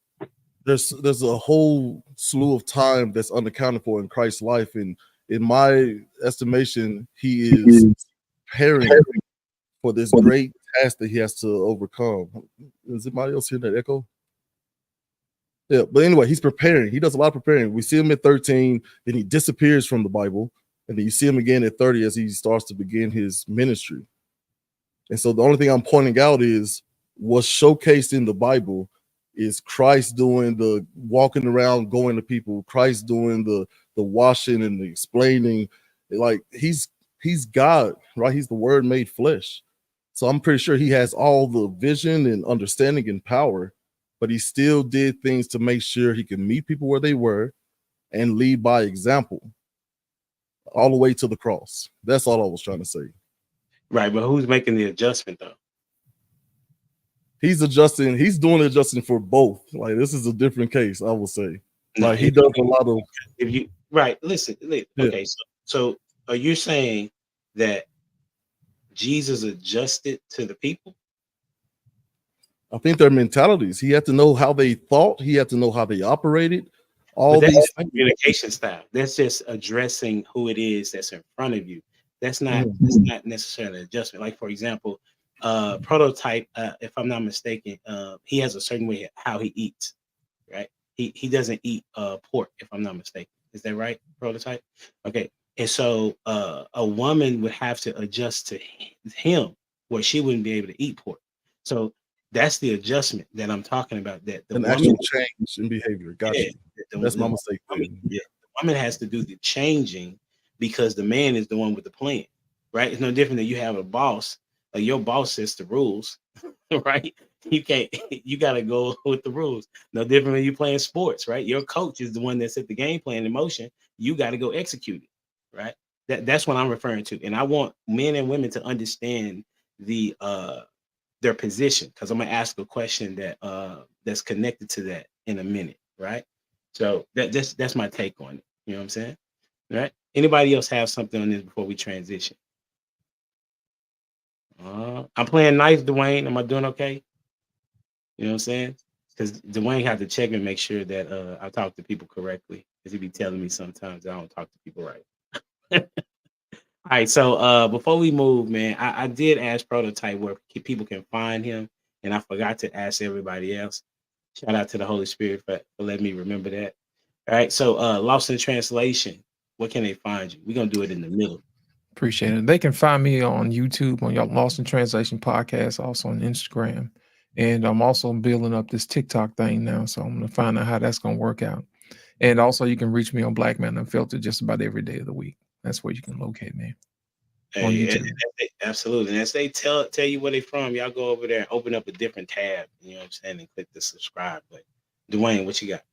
there's a whole slew of time that's unaccounted for in Christ's life, and in my estimation, he is preparing for this great task that he has to overcome. Is anybody else hearing that echo? Yeah, but anyway, he's preparing. He does a lot of preparing. We see him at 13, then he disappears from the Bible, and then you see him again at 30 as he starts to begin his ministry. And so the only thing I'm pointing out is what's showcased in the Bible is Christ doing the walking around, going to people, Christ doing the washing and the explaining. Like he's God, right? He's the Word made flesh. So I'm pretty sure he has all the vision and understanding and power, but he still did things to make sure he could meet people where they were and lead by example all the way to the cross. That's all I was trying to say. Right, but who's making the adjustment though? He's adjusting. He's doing the adjusting for both. Like this is a different case, I will say. Like he does a lot of. If you listen. Okay, so are you saying that Jesus adjusted to the people? I think their mentalities. He had to know how they thought. He had to know how they operated. All these communication style. That's just addressing who it is that's in front of you. That's not necessarily adjustment. Like for example, Prototype, if I'm not mistaken, he has a certain way how he eats, right? He doesn't eat pork, if I'm not mistaken. Is that right, Prototype? Okay. And so a woman would have to adjust to him where she wouldn't be able to eat pork. So that's the adjustment that I'm talking about. That the an woman, actual change in behavior. Gotcha. That's my mistake. The woman has to do the changing because the man is the one with the plan, right? It's no different than you have a boss. Like your boss sets the rules, right? You got to go with the rules. No different when you're playing sports, right? Your coach is the one that set the game plan in motion. You got to go execute it, right? That's what I'm referring to. And I want men and women to understand their position, because I'm gonna ask a question that's connected to that in a minute, right? So that's my take on it. You know what I'm saying? All right. Anybody else have something on this before we transition? I'm playing nice, Dwayne. Am I doing okay? You know what I'm saying? Because Dwayne had to check and make sure that I talk to people correctly. Because he be telling me sometimes I don't talk to people right. All right, so before we move, man, I did ask Prototype where people can find him, and I forgot to ask everybody else. Shout out to the Holy Spirit for letting me remember that. All right, so Lost in Translation, where can they find you? We're going to do it in the middle. Appreciate it. They can find me on YouTube, on your Lost in Translation podcast, also on Instagram. And I'm also building up this TikTok thing now, so I'm going to find out how that's going to work out. And also, you can reach me on Black Man Unfiltered just about every day of the week. That's where you can locate me. Hey, absolutely. And as they tell you where they're from, y'all go over there and open up a different tab, you know what I'm saying, and click the subscribe. But Dwayne, what you got?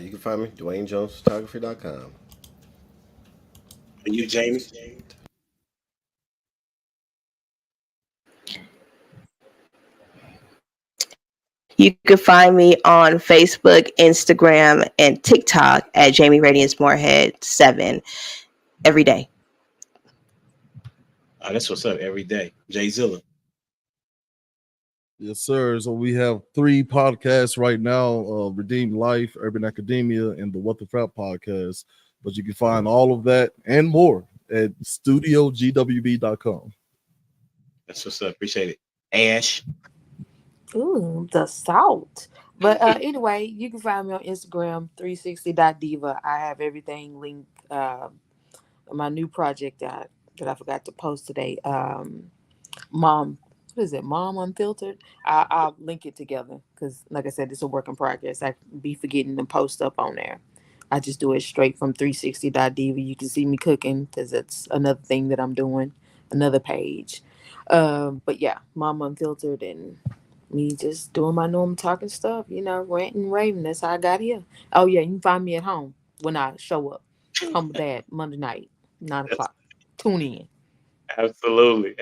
You can find me, DwayneJonesPhotography.com. And you, Jamie? You can find me on Facebook, Instagram, and TikTok at Jamie Radiance Moorhead 7 every day. Oh, that's what's up every day. Jay Zilla. Yes, sir. So we have 3 podcasts right now: Redeemed Life, Urban Academia, and the What the Frap podcast. But you can find all of that and more at studiogwb.com. That's what's up. Appreciate it. Ash. Ooh, the salt. But anyway, you can find me on Instagram, 360.diva. I have everything linked. My new project that I forgot to post today. Mom, what is it? Mom Unfiltered. I'll link it together because, like I said, it's a work in progress. I be forgetting to post up on there. I just do it straight from 360.diva. You can see me cooking because it's another thing that I'm doing, another page. But yeah, Mom Unfiltered and me just doing my normal talking stuff, ranting and raving. That's how I got here. Oh yeah, you can find me at home when I show up. Humble Dad, Monday night, 9:00. Tune in. Absolutely.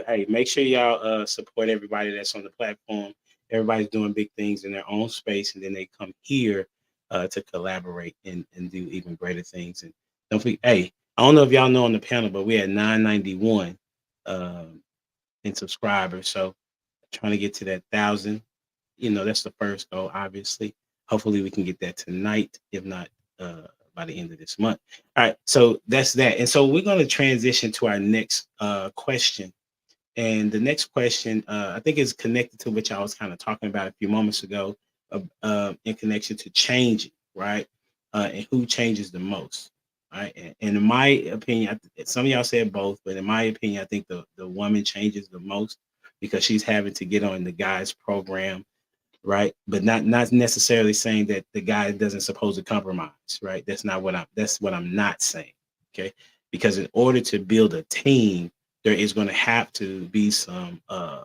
Hey, make sure y'all support everybody that's on the platform. Everybody's doing big things in their own space, and then they come here to collaborate and do even greater things. And don't forget, hey, I don't know if y'all know on the panel, but we had 991 in subscribers. So trying to get to that 1,000. That's the first goal, obviously. Hopefully we can get that tonight, if not by the end of this month. All right, so that's that. And so we're going to transition to our next question. And the next question, I think, is connected to what I was kind of talking about a few moments ago in connection to changing, right? And who changes the most, right? And in my opinion, some of y'all said both, but in my opinion, I think the woman changes the most because she's having to get on the guy's program, right? But not necessarily saying that the guy doesn't supposed to compromise, right? That's what I'm not saying, okay? Because in order to build a team, there is going to have to be some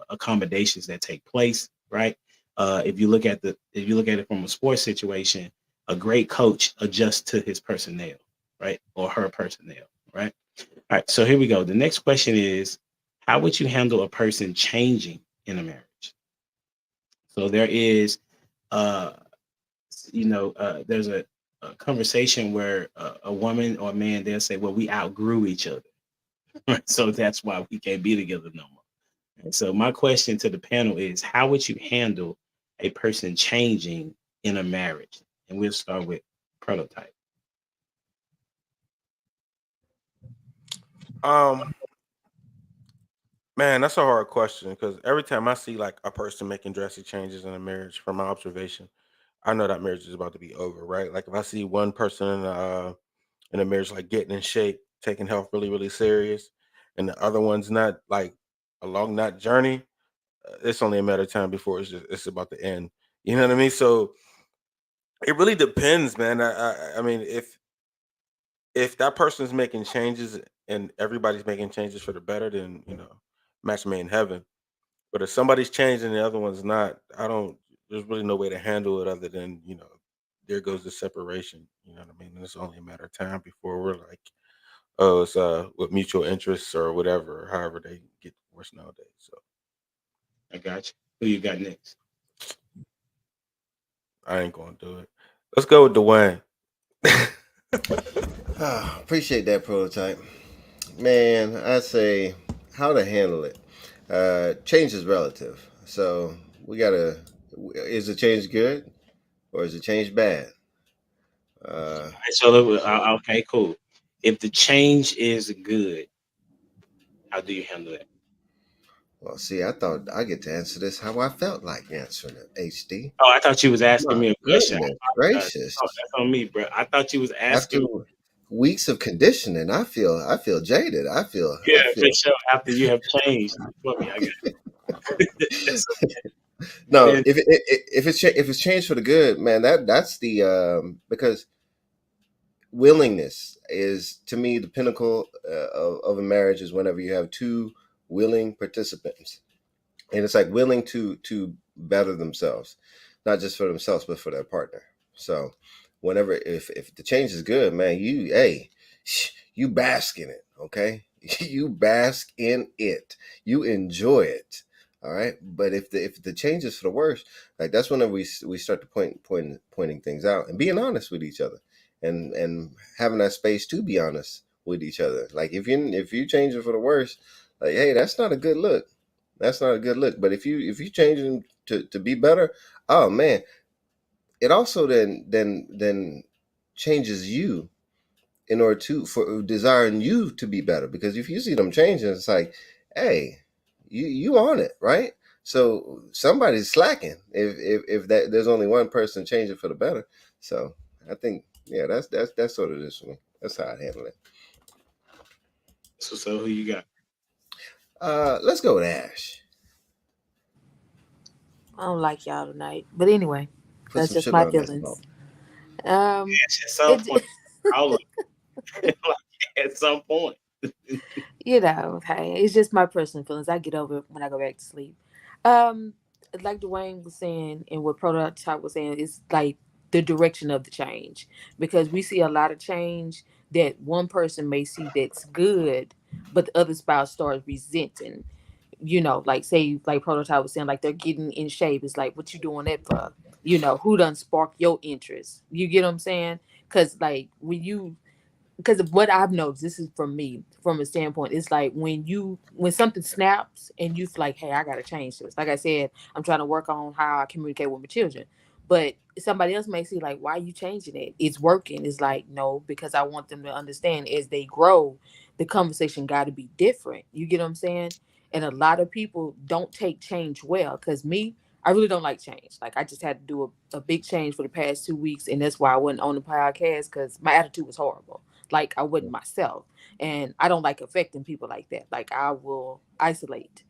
accommodations that take place, right? If you look at it from a sports situation, a great coach adjusts to his personnel, right, or her personnel, right? All right. So here we go. The next question is, how would you handle a person changing in a marriage? So there is, there's a conversation where a woman or a man, they'll say, well, we outgrew each other. Right? So that's why we can't be together no more. And so my question to the panel is, how would you handle a person changing in a marriage? And we'll start with Prototype. Man, that's a hard question because every time I see like a person making drastic changes in a marriage, from my observation, I know that marriage is about to be over, right? Like if I see one person in a marriage like getting in shape, taking health really, really serious, and the other one's not like along that journey, it's only a matter of time before it's about to end. You know what I mean? So it really depends, man. I mean, if that person's making changes and everybody's making changes for the better, then match made in heaven. But if somebody's changing and the other one's not, there's really no way to handle it other than, there goes the separation. You know what I mean? And it's only a matter of time before we're like, oh, it's with mutual interests or whatever, or however they get divorced nowadays. So I got you. Who you got next? I ain't gonna do it. Let's go with Dwayne. Appreciate that, Prototype. Man, I say how to handle it. Change is relative. So we gotta, is the change good or is the change bad? Okay, cool. If the change is good, how do you handle that? Well, see, I thought I get to answer this how I felt like answering it, HD. Oh, I thought you was asking me a question. Goodness gracious. That's on me, bro. I thought you was asking. After weeks of conditioning, I feel jaded. I feel for sure. After you have changed for me, I guess. No, if it's changed for the good, man, that's the because willingness is, to me, the pinnacle of a marriage is whenever you have two willing participants, and it's like willing to better themselves, not just for themselves but for their partner. So whenever, if the change is good, man, you bask in it, okay? You bask in it, you enjoy it. All right, but if the change is for the worse, like that's whenever we start to pointing things out and being honest with each other, and having that space to be honest with each other. Like if you change it for the worse, like hey, that's not a good look. That's not a good look. But if you change them to be better, oh man, it also then changes you in order for desiring you to be better. Because if you see them changing, it's like, hey, you on it, right? So somebody's slacking if that there's only one person changing for the better. So I think that's sort of this for me. That's how I handle it. So who you got? Let's go with Ash. I don't like y'all tonight, but anyway, Put that's some just sugar my on that feelings. Ash, at some It, point, at some point. you know, hey, it's just my personal feelings. I get over it when I go back to sleep. Like Dwayne was saying, and what Prototype was saying, is like the direction of the change, because we see a lot of change that one person may see that's good, but the other spouse starts resenting. You know, like say, like Prototype was saying, like they're getting in shape. It's like, what you doing that for? You know, who done spark your interest? You get what I'm saying? Because like because of what I've noticed, this is from me, from a standpoint, it's like when something snaps and you feel like, hey, I gotta change this. Like I said, I'm trying to work on how I communicate with my children. But somebody else may see like, why are you changing it? It's working. It's like, no, because I want them to understand as they grow, the conversation gotta be different. You get what I'm saying? And a lot of people don't take change well. Cause me, I really don't like change. Like I just had to do a big change for the past 2 weeks, and that's why I wasn't on the podcast, because my attitude was horrible. Like I wouldn't myself, and I don't like affecting people like that. Like I will isolate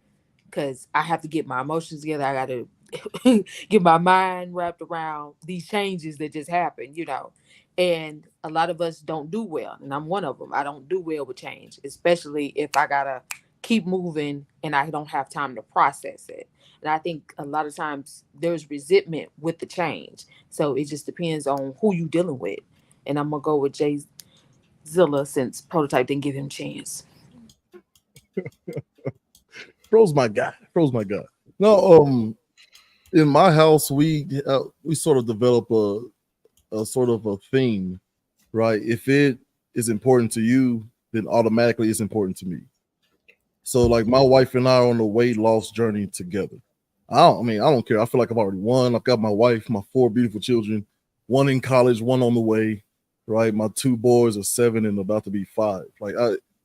because I have to get my emotions together. I got to get my mind wrapped around these changes that just happened, you know. And a lot of us don't do well, and I'm one of them. I don't do well with change, especially if I gotta keep moving and I don't have time to process it. And I think a lot of times there's resentment with the change, so it just depends on who you dealing with. And I'm gonna go with Jay Zilla since Prototype didn't give him a chance. Bro's my guy. Bro's my guy. No, in my house we sort of develop a sort of a theme, right? If it is important to you, then automatically it's important to me. So like my wife and I are on a weight loss journey together. I don't care. I feel like I've already won. I've got my wife, my 4 beautiful children, one in college, one on the way, right? My 2 boys are 7 and about to be 5. Like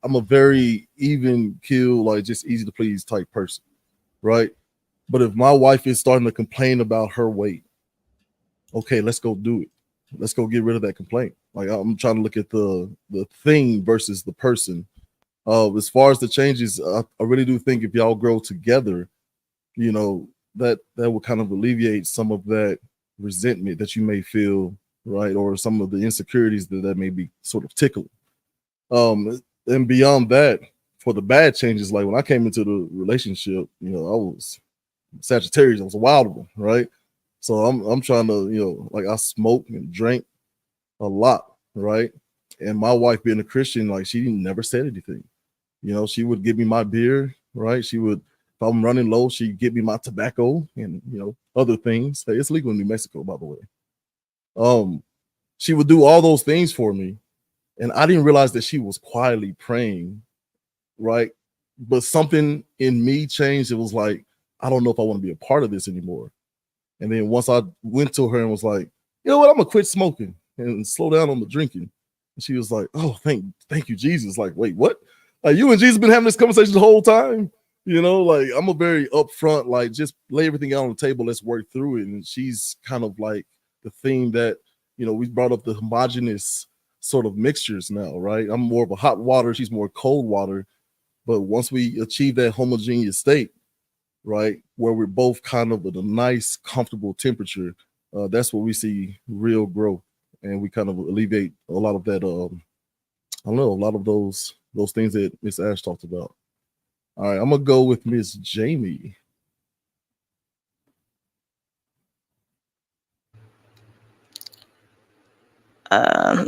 I'm a very even keel, like just easy to please type person, right? But if my wife is starting to complain about her weight, okay, let's go do it. Let's go get rid of that complaint. Like I'm trying to look at the thing versus the person. As far as the changes, I really do think if y'all grow together, you know, that will kind of alleviate some of that resentment that you may feel, right? Or some of the insecurities that may be sort of tickling. And beyond that, for the bad changes, like when I came into the relationship, you know, I was Sagittarius, I was a wild one, right? So I'm trying to, you know, like I smoke and drink a lot, right? And my wife being a Christian, like she never said anything. You know, she would give me my beer, right? She would, if I'm running low, she'd give me my tobacco and, you know, other things. Hey, it's legal in New Mexico, by the way. She would do all those things for me. And I didn't realize that she was quietly praying, right? But something in me changed. It was like, I don't know if I want to be a part of this anymore. And then once I went to her and was like, you know what, I'm gonna quit smoking and slow down on the drinking. And she was like, oh, thank you, Jesus. Like, wait, what? Like you and Jesus been having this conversation the whole time? You know, like I'm a very upfront, like just lay everything out on the table, let's work through it. And she's kind of like the thing that, you know, we brought up the homogenous sort of mixtures now, right? I'm more of a hot water, she's more cold water. But once we achieve that homogeneous state, right, where we're both kind of at a nice, comfortable temperature, that's where we see real growth, and we kind of alleviate a lot of that. I don't know, a lot of those things that Miss Ash talked about. All right, I'm gonna go with Miss Jamie.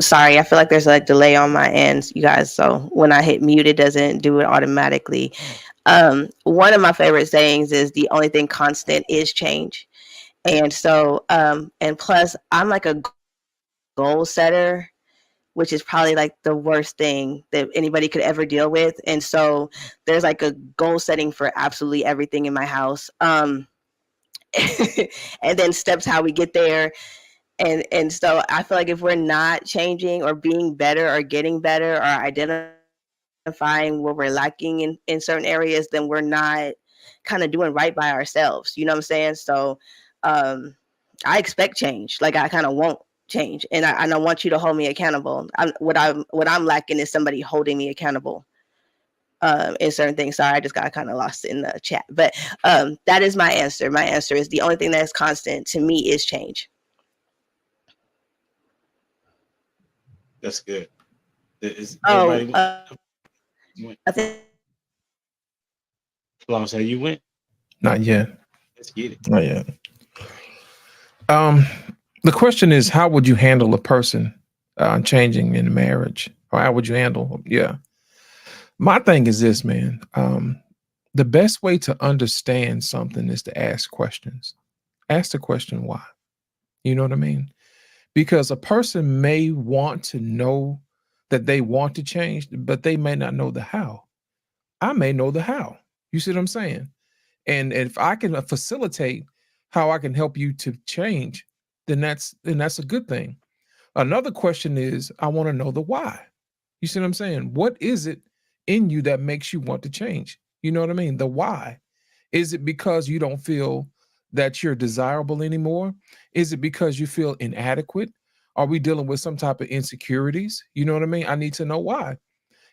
Sorry, I feel like there's a delay on my end, you guys. So when I hit mute, it doesn't do it automatically. One of my favorite sayings is the only thing constant is change. And so, and plus, I'm like a goal setter, which is probably like the worst thing that anybody could ever deal with. And so, there's like a goal setting for absolutely everything in my house. And then steps how we get there. And so I feel like if we're not changing or being better or getting better or identifying where we're lacking in certain areas, then we're not kind of doing right by ourselves. You know what I'm saying? So I expect change. Like I kind of want change, and I want you to hold me accountable. What I'm lacking is somebody holding me accountable in certain things. Sorry, I just got kind of lost in the chat, but that is my answer. My answer is the only thing that is constant to me is change. That's good. Is Oh, everybody went? I think Floss, how you went? Not yet. Let's get it. Not yet. The question is, how would you handle a person changing in marriage? Or how would you handle? Yeah. My thing is this, man. The best way to understand something is to ask questions. Ask the question why. You know what I mean? Because a person may want to know that they want to change, but they may not know the how. I may know the how. You see what I'm saying? And if I can facilitate how I can help you to change, then that's a good thing. Another question is, I want to know the why. You see what I'm saying? What is it in you that makes you want to change? You know what I mean? The why. Is it because you don't feel that you're desirable anymore? Is it because you feel inadequate? Are we dealing with some type of insecurities? You know what I mean? I need to know why.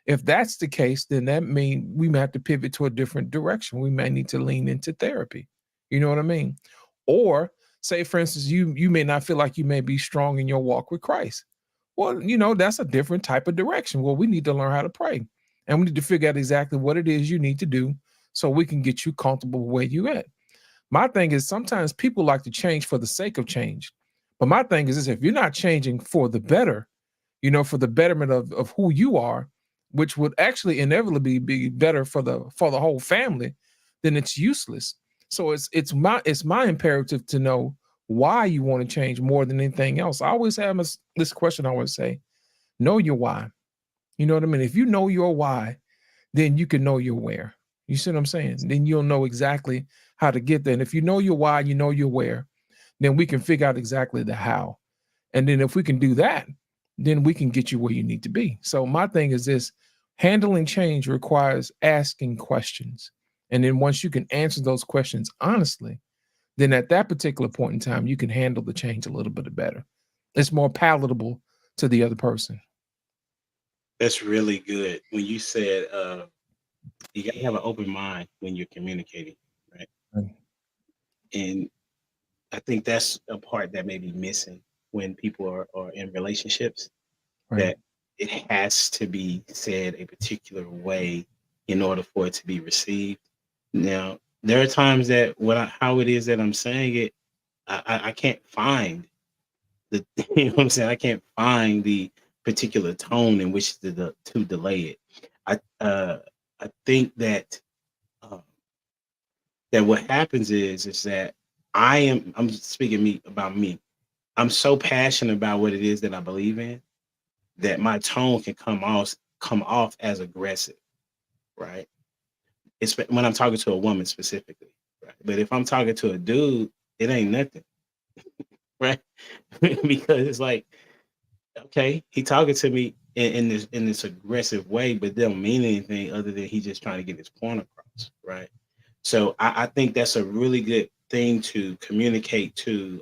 If that's the case, then that means we may have to pivot to a different direction. We may need to lean into therapy. You know what I mean? Or say, for instance, you may not feel like you may be strong in your walk with Christ. Well, that's a different type of direction. Well, we need to learn how to pray. And we need to figure out exactly what it is you need to do so we can get you comfortable where you at. My thing is sometimes people like to change for the sake of change. But my thing is this, if you're not changing for the better, for the betterment of who you are, which would actually inevitably be better for the whole family, then it's useless. So it's my imperative to know why you want to change more than anything else. I always have this question I always say, know your why. You know what I mean? If you know your why, then you can know your where. You see what I'm saying? Then you'll know exactly how to get there. And if you know your why, you know your where, then we can figure out exactly the how. And then if we can do that, then we can get you where you need to be. So my thing is this, handling change requires asking questions. And then once you can answer those questions honestly, then at that particular point in time, you can handle the change a little bit better. It's more palatable to the other person. That's really good. When you said you got to have an open mind when you're communicating, right? Right. And I think that's a part that may be missing when people are in relationships, Right. that it has to be said a particular way in order for it to be received. Now, there are times that how it is that I'm saying it, I can't find the, you know what I'm saying? I can't find the particular tone in which to delay it. I think that that what happens is that I'm speaking about me. I'm so passionate about what it is that I believe in that my tone can come off as aggressive, right? It's when I'm talking to a woman specifically, right? But if I'm talking to a dude, it ain't nothing, right? Because it's like, okay, he talking to me in this aggressive way, but they don't mean anything other than he just trying to get his point across, right? So I think that's a really good thing to communicate to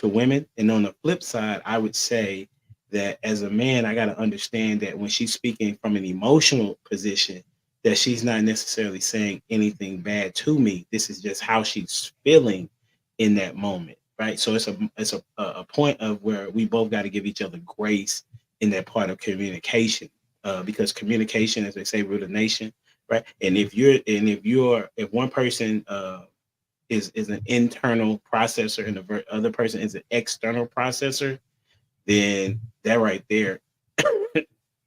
women. And on the flip side, I would say that as a man, I got to understand that when she's speaking from an emotional position, that she's not necessarily saying anything bad to me. This is just how she's feeling in that moment, right? So it's a point of where we both got to give each other grace in that part of communication, because communication, as they say, rule the nation, right? And if one person is an internal processor and the other person is an external processor, then that right there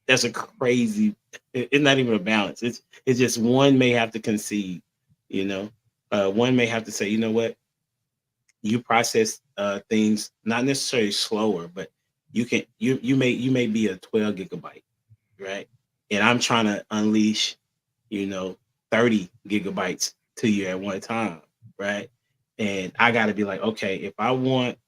That's a crazy. It's not even a balance. It's just one may have to concede. You know, one may have to say, you know what, you process things not necessarily slower, but you may be a 12 gigabyte, right? And I'm trying to unleash, 30 gigabytes to you at one time, right? And I got to be like, okay, if I want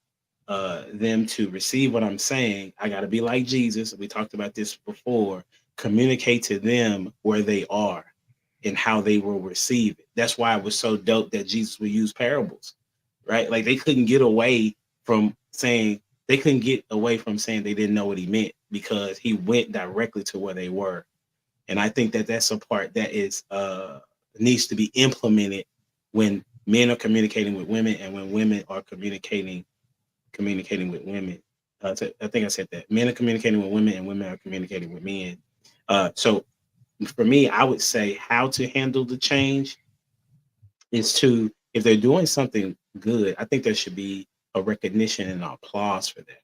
them to receive what I'm saying, I got to be like Jesus. We talked about this before. Communicate to them where they are and how they will receive it. That's why it was so dope that Jesus would use parables, right? Like they couldn't get away from saying they didn't know what he meant because he went directly to where they were. And I think that that's a part that is needs to be implemented when men are communicating with women and when women are communicating with women. I think I said that men are communicating with women and women are communicating with men. So for me, I would say how to handle the change is to, if they're doing something good, I think there should be a recognition and applause for that.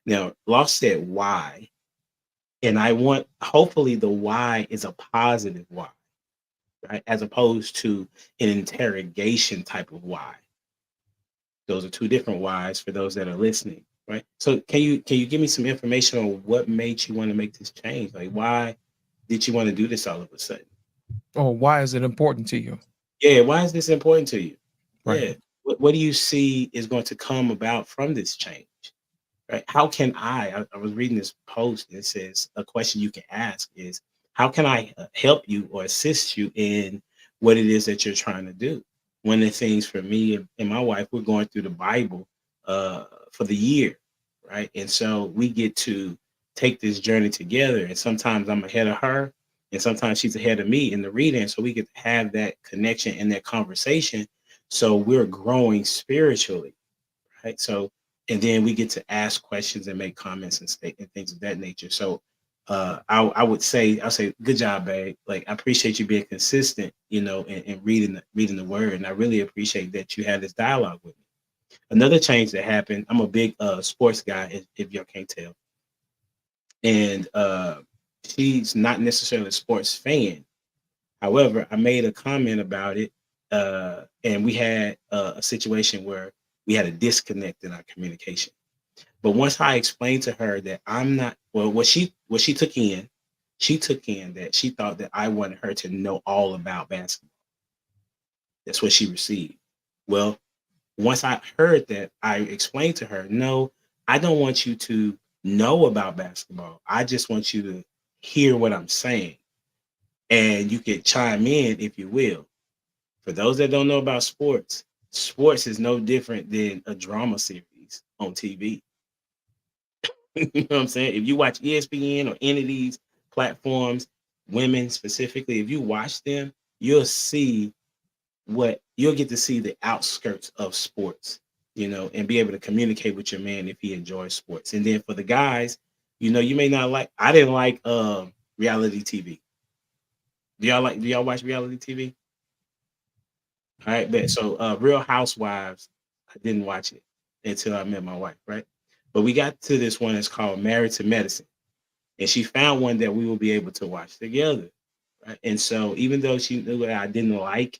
Now, Lost said why, and I want, hopefully the why is a positive why, right? As opposed to an interrogation type of why. Those are two different whys for those that are listening, right? So can you give me some information on what made you want to make this change? Like, why did you want to do this all of a sudden? Or why is it important to you? Yeah, why is this important to you? Right. Yeah. What do you see is going to come about from this change? Right? How can I was reading this post and it says a question you can ask is, how can I help you or assist you in what it is that you're trying to do? One of the things for me and my wife, we're going through the Bible for the year, right? And so we get to take this journey together. And sometimes I'm ahead of her, and sometimes she's ahead of me in the reading. So we get to have that connection and that conversation. So we're growing spiritually, right? So, and then we get to ask questions and make comments and state and things of that nature. So I'll say, good job, babe. Like, I appreciate you being consistent, and reading the word. And I really appreciate that you had this dialogue with me. Another change that happened, I'm a big sports guy, if y'all can't tell. And she's not necessarily a sports fan. However, I made a comment about it, and we had a situation where we had a disconnect in our communication. But once I explained to her that I'm not, well, what she took in that she thought that I wanted her to know all about basketball. That's what she received. Well, once I heard that, I explained to her, no, I don't want you to know about basketball. I just want you to hear what I'm saying. And you can chime in if you will. For those that don't know about sports is no different than a drama series on TV. You know what I'm saying? If you watch ESPN or any of these platforms, women specifically, if you watch them, you'll get to see the outskirts of sports, and be able to communicate with your man if he enjoys sports. And then for the guys, you may not like, I didn't like reality TV. Do y'all watch reality TV? All right, bet. So Real Housewives, I didn't watch it until I met my wife, right? But we got to this one that's called Married to Medicine. And she found one that we will be able to watch together. Right? And so even though she knew that I didn't like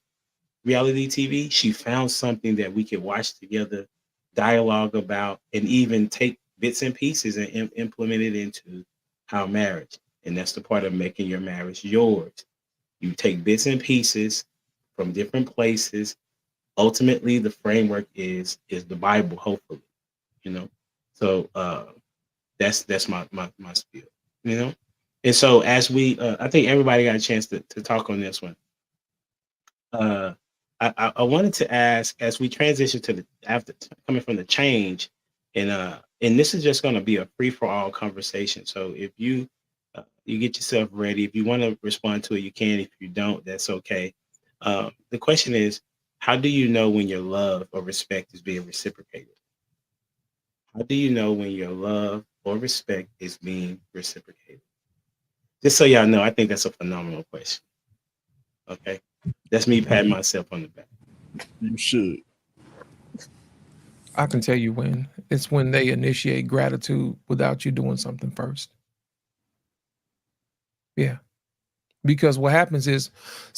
reality TV, she found something that we could watch together, dialogue about, and even take bits and pieces and implement it into our marriage. And that's the part of making your marriage yours. You take bits and pieces from different places. Ultimately, the framework is the Bible, hopefully, So that's my spiel, And so as we, I think everybody got a chance to talk on this one. I wanted to ask, as we transition to after coming from the change, and this is just going to be a free for all conversation. So if you get yourself ready, if you want to respond to it, you can. If you don't, that's okay. The question is, how do you know when your love or respect is being reciprocated? How do you know when your love or respect is being reciprocated? Just so y'all know, I think that's a phenomenal question. Okay. That's me patting myself on the back. You should. I can tell you when. It's when they initiate gratitude without you doing something first. Yeah. Because what happens is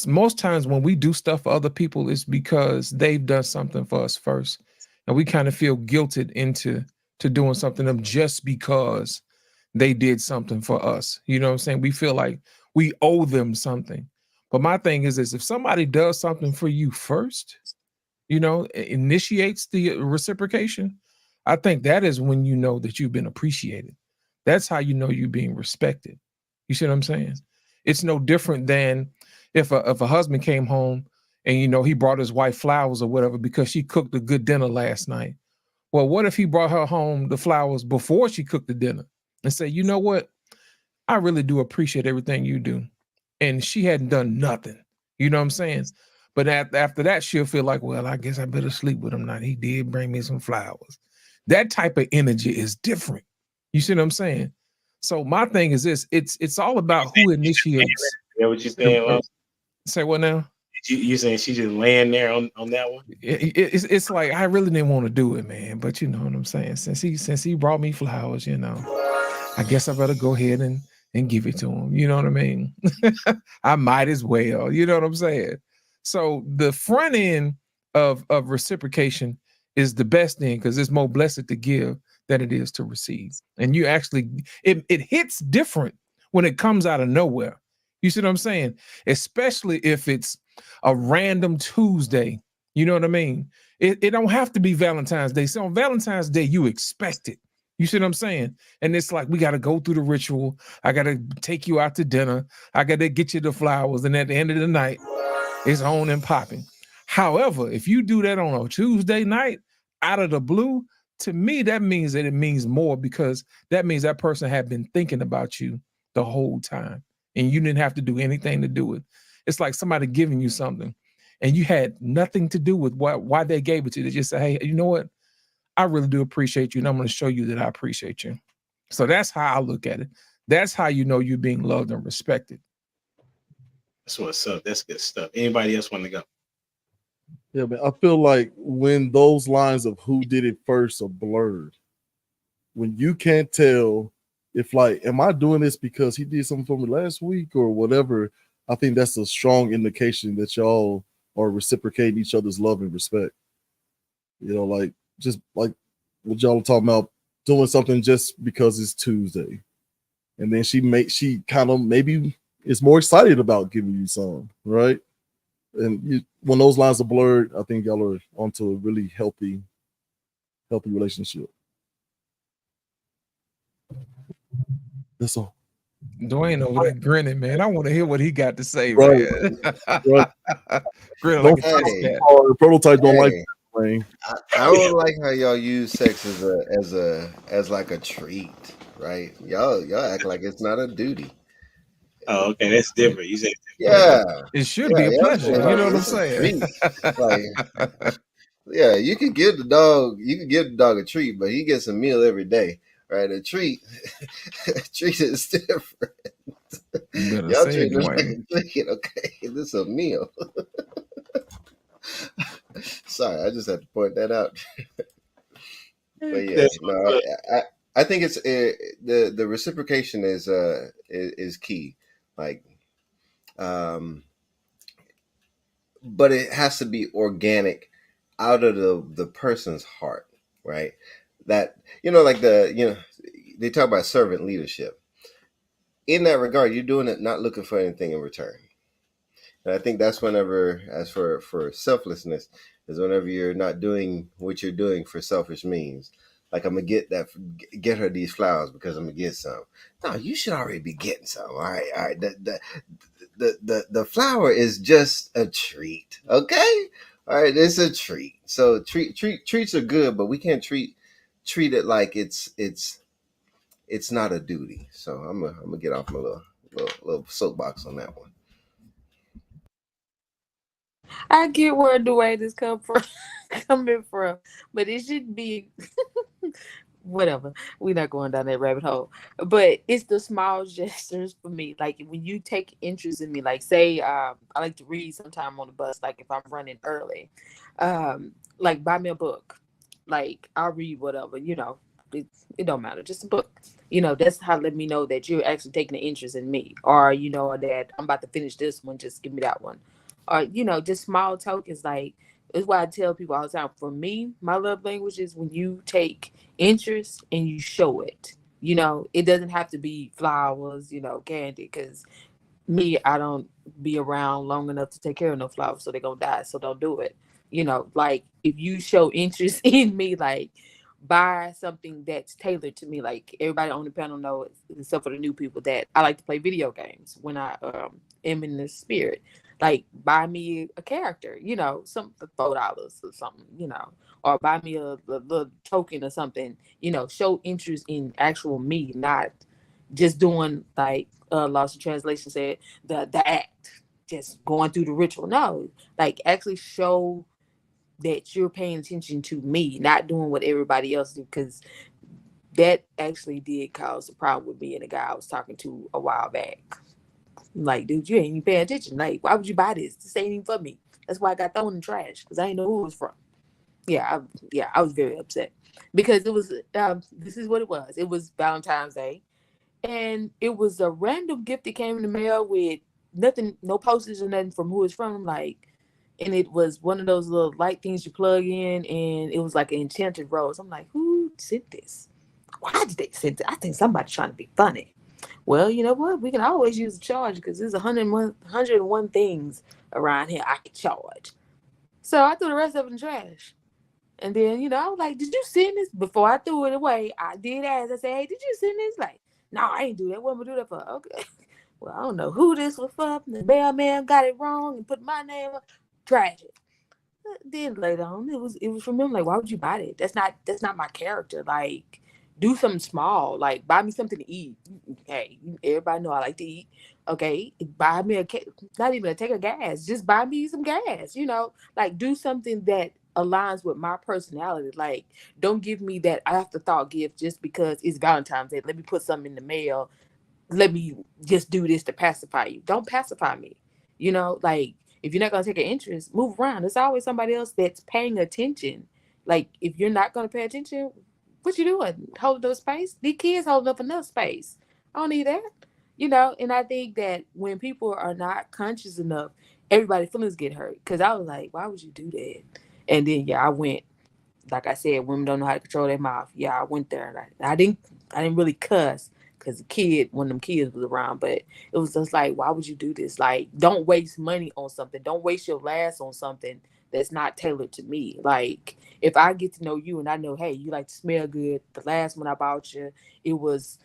most times when we do stuff for other people, it's because they've done something for us first. And we kind of feel guilted into doing something of just because they did something for us. You know what I'm saying? We feel like we owe them something. But my thing is if somebody does something for you first, you know, initiates the reciprocation, I think that is when you know that you've been appreciated. That's how you know you're being respected. You see what I'm saying? It's no different than if a husband came home and, you know, he brought his wife flowers or whatever because she cooked a good dinner last night. Well, what if he brought her home the flowers before she cooked the dinner and say, you know what? I really do appreciate everything you do. And she hadn't done nothing. You know what I'm saying? But after that, she'll feel like, well, I guess I better sleep with him now. He did bring me some flowers. That type of energy is different. You see what I'm saying? So my thing is this: it's all about who initiates. Yeah, what you saying? Well, Say what now? you saying she just laying there on that one? It's like I really didn't want to do it, man. But you know what I'm saying? Since he brought me flowers, you know, I guess I better go ahead and give it to him. You know what I mean? I might as well. You know what I'm saying? So the front end of reciprocation is the best end because it's more blessed to give than it is to receive. And you actually, it hits different when it comes out of nowhere. You see what I'm saying? Especially if it's a random Tuesday. You know what I mean? It don't have to be Valentine's Day. So on Valentine's Day, you expect it. You see what I'm saying? And it's like, we got to go through the ritual. I got to take you out to dinner. I got to get you the flowers. And at the end of the night, it's on and popping. However, if you do that on a Tuesday night out of the blue, to me, that means that it means more because that means that person had been thinking about you the whole time and you didn't have to do anything to do it. It's like somebody giving you something and you had nothing to do with why they gave it to you. They just say, hey, you know what? I really do appreciate you and I'm going to show you that I appreciate you. So that's how I look at it. That's how you know you're being loved and respected. That's what's up. That's good stuff. Anybody else want to go? Yeah, man. I feel like when those lines of who did it first are blurred, when you can't tell if like, am I doing this because he did something for me last week or whatever, I think that's a strong indication that y'all are reciprocating each other's love and respect. You know, like just like what y'all are talking about, doing something just because it's Tuesday. And then she kind of maybe is more excited about giving you some, right? And when those lines are blurred, I think y'all are onto a really healthy relationship. That's all. Dwayne over there grinning, man. I want to hear what he got to say, Right. man. Right. Grinning Don't like a Hey. cat. prototype don't Hey. like that, Wayne. I don't like how y'all use sex as like a treat, right? Y'all act like it's not a duty. Oh, okay, that's different. You say Yeah, It should be a y'all pleasure. say, You know what I'm it's a saying? treat. Like, yeah, you could give the dog a treat, but he gets a meal every day, right? A treat is different. You better Y'all say it, treat it like Dwayne. a treat, okay? This is a meal. Sorry, I just had to point that out. But yeah, That's no, I think it's the reciprocation is key. Like, but it has to be organic out of the person's heart, right? That like they talk about servant leadership. In that regard, you're doing it not looking for anything in return. And I think that's whenever, as for selflessness, is whenever you're not doing what you're doing for selfish means. Like, I'm gonna get her these flowers because I'm gonna get some. No, you should already be getting some. All right. The flower is just a treat. Okay. All right, it's a treat. So treats are good, but we can't treat it like it's not a duty. So I'm gonna get off my little soapbox on that one. I get where Dwayne is coming from, but it should be whatever. We're not going down that rabbit hole. But it's the small gestures for me. Like when you take interest in me, like say I like to read sometime on the bus, like if I'm running early. Like buy me a book. Like I'll read whatever, it don't matter, just a book. That's how let me know that you're actually taking an interest in me, or that I'm about to finish this one, just give me that one. Or just small tokens. Like, it's why I tell people all the time, for me, my love language is when you take interest and you show it. It doesn't have to be flowers, candy, because me, I don't be around long enough to take care of no flowers, so they're gonna die, so don't do it. Like, if you show interest in me, like, buy something that's tailored to me. Like, everybody on the panel knows, except for the new people, that I like to play video games when I am in the spirit. Like, buy me a character, some for $4 or something, or buy me a little token or something. Show interest in actual me, not just doing, like, Lost in Translation said, the act, just going through the ritual. No, like, actually show that you're paying attention to me, not doing what everybody else do, because that actually did cause a problem with me and the guy I was talking to a while back. Like, dude, you ain't even paying attention. Like, why would you buy this? This ain't even for me. That's why I got thrown in the trash, because I didn't know who it was from. I was very upset, because it was this is what it was. It was Valentine's Day, and it was a random gift that came in the mail with nothing, no postage or nothing from who it's from. Like, and it was one of those little light things you plug in, and it was like an enchanted rose. I'm like, who sent this? Why did they send it? I think somebody's trying to be funny. Well, you know what? We can always use a charge, because there's 101 things around here I can charge. So I threw the rest of it in the trash. And then, I was like, did you send this? Before I threw it away, I did ask. I said, hey, did you send this? Like, no, I ain't do that. What am I do that for? Okay. Well, I don't know who this was for. The mailman got it wrong and put my name up. Trash it. Then later on, it was from him. Like, why would you buy that? That's not my character. Like, do something small. Like, buy me something to eat. Hey, everybody know I like to eat. Okay, buy me not even a tank of gas. Just buy me some gas. Like, do something that aligns with my personality. Like, don't give me that afterthought gift just because it's Valentine's Day. Let me put something in the mail. Let me just do this to pacify you. Don't pacify me. Like, if you're not going to take an interest, move around. There's always somebody else that's paying attention. Like, if you're not going to pay attention, what you doing? Holding up space? These kids holding up enough space. I don't need that. And I think that when people are not conscious enough, everybody's feelings get hurt. Because I was like, why would you do that? And then, I went. Like I said, women don't know how to control their mouth. I went there, and I didn't really cuss, because one of them kids was around, but it was just like, why would you do this? Like, don't waste money on something. Don't waste your last on something that's not tailored to me. Like, if I get to know you and I know, hey, you like to smell good. The last one I bought you, it was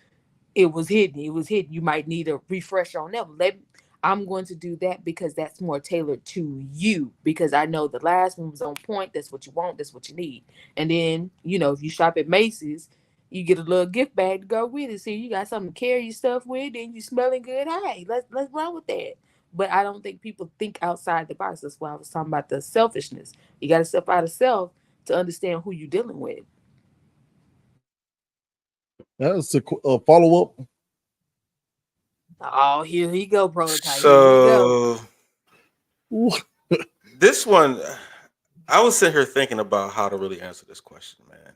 hidden. It was hidden. You might need a refresher on that. I'm going to do that because that's more tailored to you, because I know the last one was on point. That's what you want. That's what you need. And then, if you shop at Macy's, you get a little gift bag to go with it. So you got something to carry your stuff with, and you smelling good. Hey, let's run with that. But I don't think people think outside the box. That's why I was talking about the selfishness. You got to step out of self to understand who you're dealing with. That's a follow up. Oh, here he go, prototype. So this one, I was sitting here thinking about how to really answer this question, man.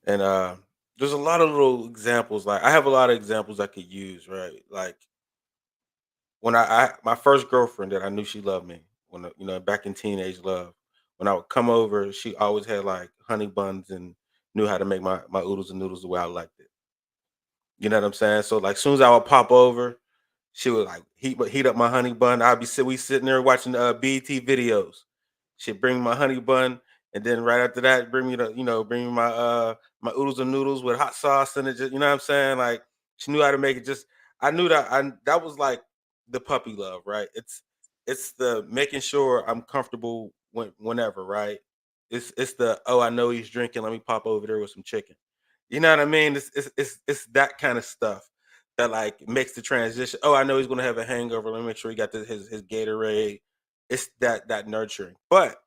And there's a lot of little examples. Like, I have a lot of examples I could use, right? Like, when I my first girlfriend that I knew she loved me, when back in teenage love, when I would come over, she always had like honey buns and knew how to make my oodles and noodles the way I liked it. You know what I'm saying? So, like, soon as I would pop over, she would like heat up my honey bun. We sitting there watching BET videos. She'd bring me my honey bun, and then right after that, bring me my my oodles and noodles with hot sauce in it. Just, you know what I'm saying? Like, she knew how to make it. Just, I knew that was like the puppy love, right? It's the making sure I'm comfortable whenever, right? It's the, oh, I know he's drinking. Let me pop over there with some chicken. You know what I mean? It's that kind of stuff that like makes the transition. Oh, I know he's gonna have a hangover. Let me make sure he got his Gatorade. It's that nurturing. But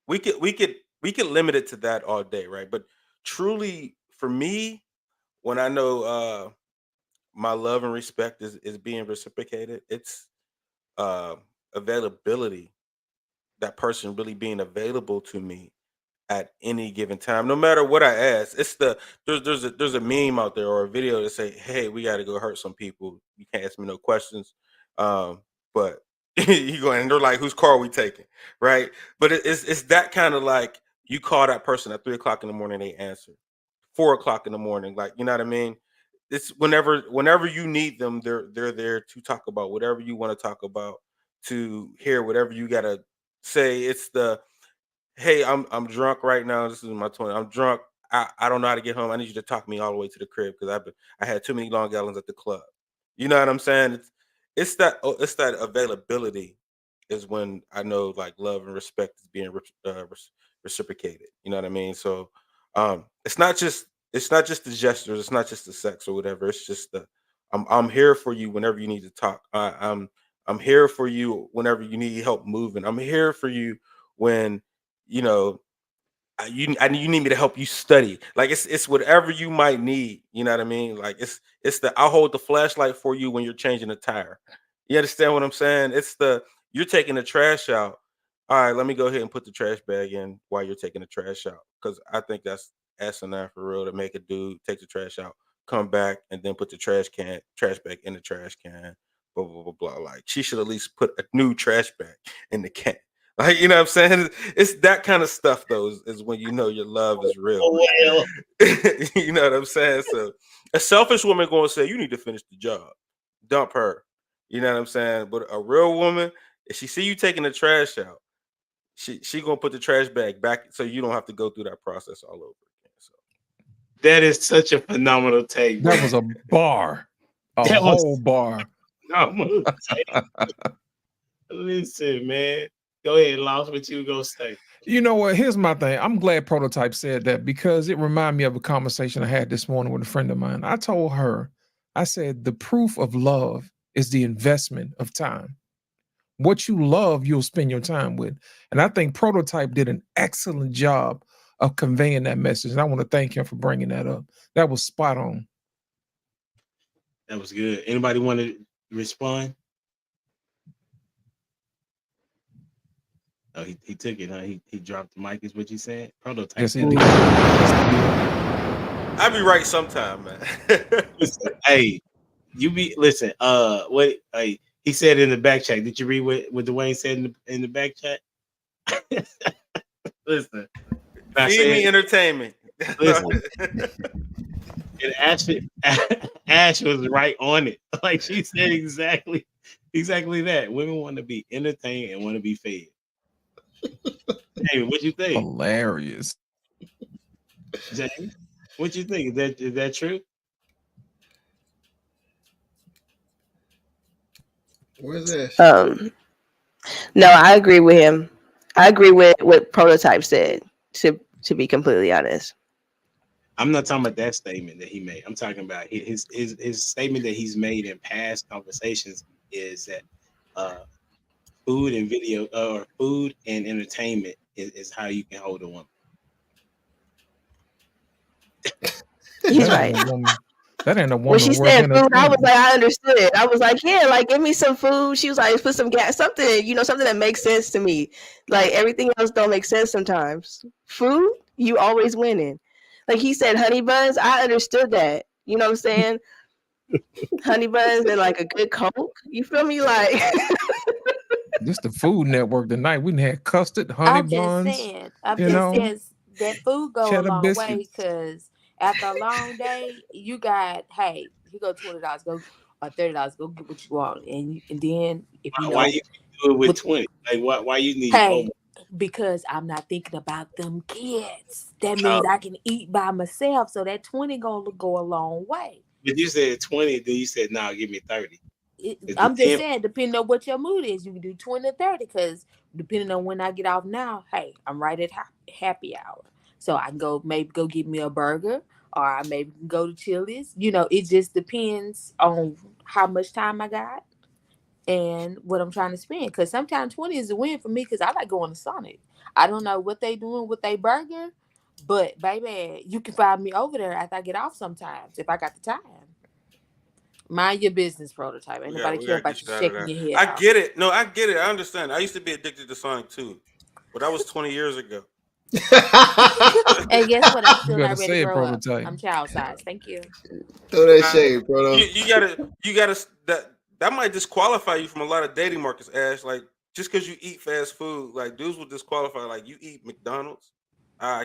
we could limit it to that all day, right? But truly, for me, when I know my love and respect is being reciprocated, it's availability. That person really being available to me at any given time, no matter what I ask. It's there's a meme out there or a video that say, "Hey, we got to go hurt some people. You can't ask me no questions." But you go and they're like, "Whose car are we taking?" Right? But it's that kind of like you call that person at 3 o'clock in the morning, they answer. 4 o'clock in the morning, like you know what I mean. It's whenever you need them, they're there to talk about whatever you want to talk about, to hear whatever you gotta say. It's the hey, I'm drunk right now. This is my 20. I'm drunk. I don't know how to get home. I need you to talk me all the way to the crib because I had too many Long Islands at the club. You know what I'm saying? It's that availability is when I know like love and respect is being reciprocated. You know what I mean? So it's not just the gestures. It's not just the sex or whatever. It's just the I'm here for you whenever you need to talk. I'm here for you whenever you need help moving. I'm here for you when you know you need me to help you study. Like it's whatever you might need. You know what I mean? Like it's the I'll hold the flashlight for you when you're changing a tire. You understand what I'm saying? It's the you're taking the trash out. All right, let me go ahead and put the trash bag in while you're taking the trash out because I think that's asinine for real to make a dude take the trash out, come back, and then put the trash bag in the trash can. Blah blah blah blah. Like she should at least put a new trash bag in the can. Like, you know what I'm saying? It's that kind of stuff, though, is when you know your love is real. Well, You know what I'm saying? So a selfish woman going to say, you need to finish the job. Dump her. You know what I'm saying? But a real woman, if she see you taking the trash out, she going to put the trash bag back so you don't have to go through that process all over again. So that is such a phenomenal take. That was a bar. A That was- whole bar. phenomenal take. Listen, man. Go ahead, Lost, what you gonna say? You know what? Here's my thing. I'm glad Prototype said that because it reminded me of a conversation I had this morning with a friend of mine. I told her, I said, the proof of love is the investment of time. What you love, you'll spend your time with. And I think Prototype did an excellent job of conveying that message. And I want to thank him for bringing that up. That was spot on. That was good. Anybody want to respond? Oh, he took it, huh? He dropped the mic, is what you said? Prototype. Yes, he did. I be right sometime, man. Listen, hey, listen, what hey, he said in the back chat. Did you read what Dwayne said in the back chat? Listen. Feed me entertainment. Listen. And Ash was right on it. Like she said exactly that. Women want to be entertained and want to be fed. James, what you think? Hilarious. James, what you think? Is that true? Where's this? No, I agree with him. I agree with what Prototype said, to be completely honest. I'm not talking about that statement that he made. I'm talking about his statement that he's made in past conversations is that food and video or food and entertainment is how you can hold a woman. He's right. That ain't a woman. When she said food, I was like, I understood it. I was like, yeah, like give me some food. She was like, put some gas, something, something that makes sense to me. Like everything else don't make sense sometimes. Food, you always winning. Like he said, honey buns, I understood that. You know what I'm saying? Honey buns and like a good Coke. You feel me? Like this the Food Network tonight. We had custard, honey buns. I'm just saying that food go a long way because after a long day, you got you go $20, go or $30, go get what you want, and then if you know why you do it with 20, like why you need more? Because I'm not thinking about them kids. That means I can eat by myself, so that 20 gonna go a long way. But you said 20, then you said, "No, give me 30." I'm just saying, depending on what your mood is, you can do 20 or 30. Because depending on when I get off now, I'm right at happy hour, so I can go get me a burger, or I maybe can go to Chili's. It just depends on how much time I got and what I'm trying to spend. Because sometimes 20 is a win for me because I like going to Sonic. I don't know what they doing with their burger, but baby, you can find me over there after I get off sometimes if I got the time. Mind your business, Prototype. Ain't nobody care about you shaking your head. I get it. No, I get it. I understand. I used to be addicted to Sonic too, but that was 20 years ago. And guess what? I'm You still better not ready say to it, grow up. prototype. I'm child size. Thank you. Throw that shade, bro. You gotta that might disqualify you from a lot of dating markets, Ash. Like just because you eat fast food, like dudes will disqualify. Like you eat McDonald's, I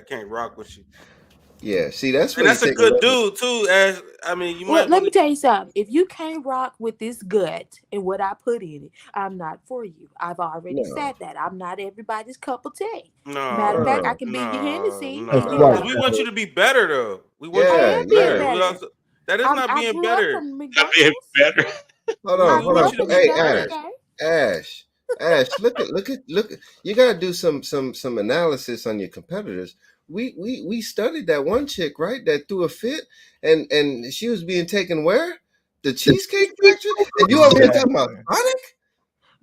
can't rock with you. Yeah, see, that's And where that's a good dude too, Ash. I mean, you might Let me want tell you something. If you can't rock with this gut and what I put in it, I'm not for you. I've already No. said that. I'm not everybody's cup of tea. no. Matter of fact, I No. can be your Hennessy. No. That's And right. We want you to be better though. We want I you to Yeah, am be being better. yeah. better. That is not I being grew up better. from Being McDonald's. better. Hold No, on, we hold want on. you to be Hey, better. Ash. Ash, look at. You gotta do some analysis on your competitors. We studied that one chick, right? That threw a fit, and she was being taken where? The Cheesecake Factory, and you over here talking about Sonic?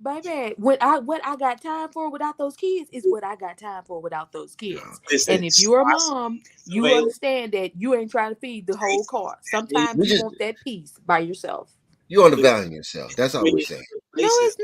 Baby, what I got time for without those kids is what I got time for without those kids. Listen, And if you're a sauce mom, is you available. understand that you ain't trying to feed the whole car. Sometimes We you just want that piece by yourself. you undervalue yourself. That's all we're saying. No, Listen, it's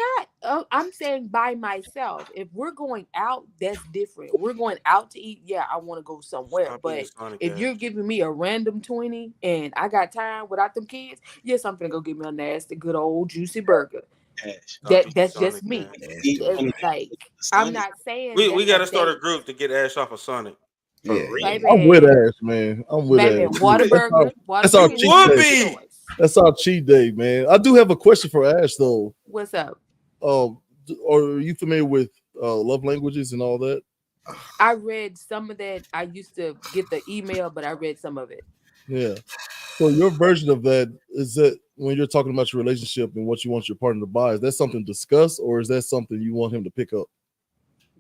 not. I'm saying by myself. If we're going out, that's different. We're going out to eat. Yeah, I want to go somewhere. Stop But being Sonic, if Ash. you're giving me a random 20 and I got time without them kids, yes, I'm gonna go get me a nasty, good old juicy burger. Ash, Stop being That's Sonic, just me. man. Nasty. Like I'm Sonic, not saying We that's gotta a start a date. group to get Ash off of Sonic. for Yeah, real. I'm with Baby, Ash, man. I'm with baby, Ash. Whataburger. That's our Whataburger is cheat your day. Whoopee! choice. That's our cheat day, man. I do have a question for Ash though. What's up? Are you familiar with love languages and all that? I read some of that. I used to get the email, but I read some of it. Yeah. So your version of that is that when you're talking about your relationship and what you want your partner to buy, is that something discussed or is that something you want him to pick up?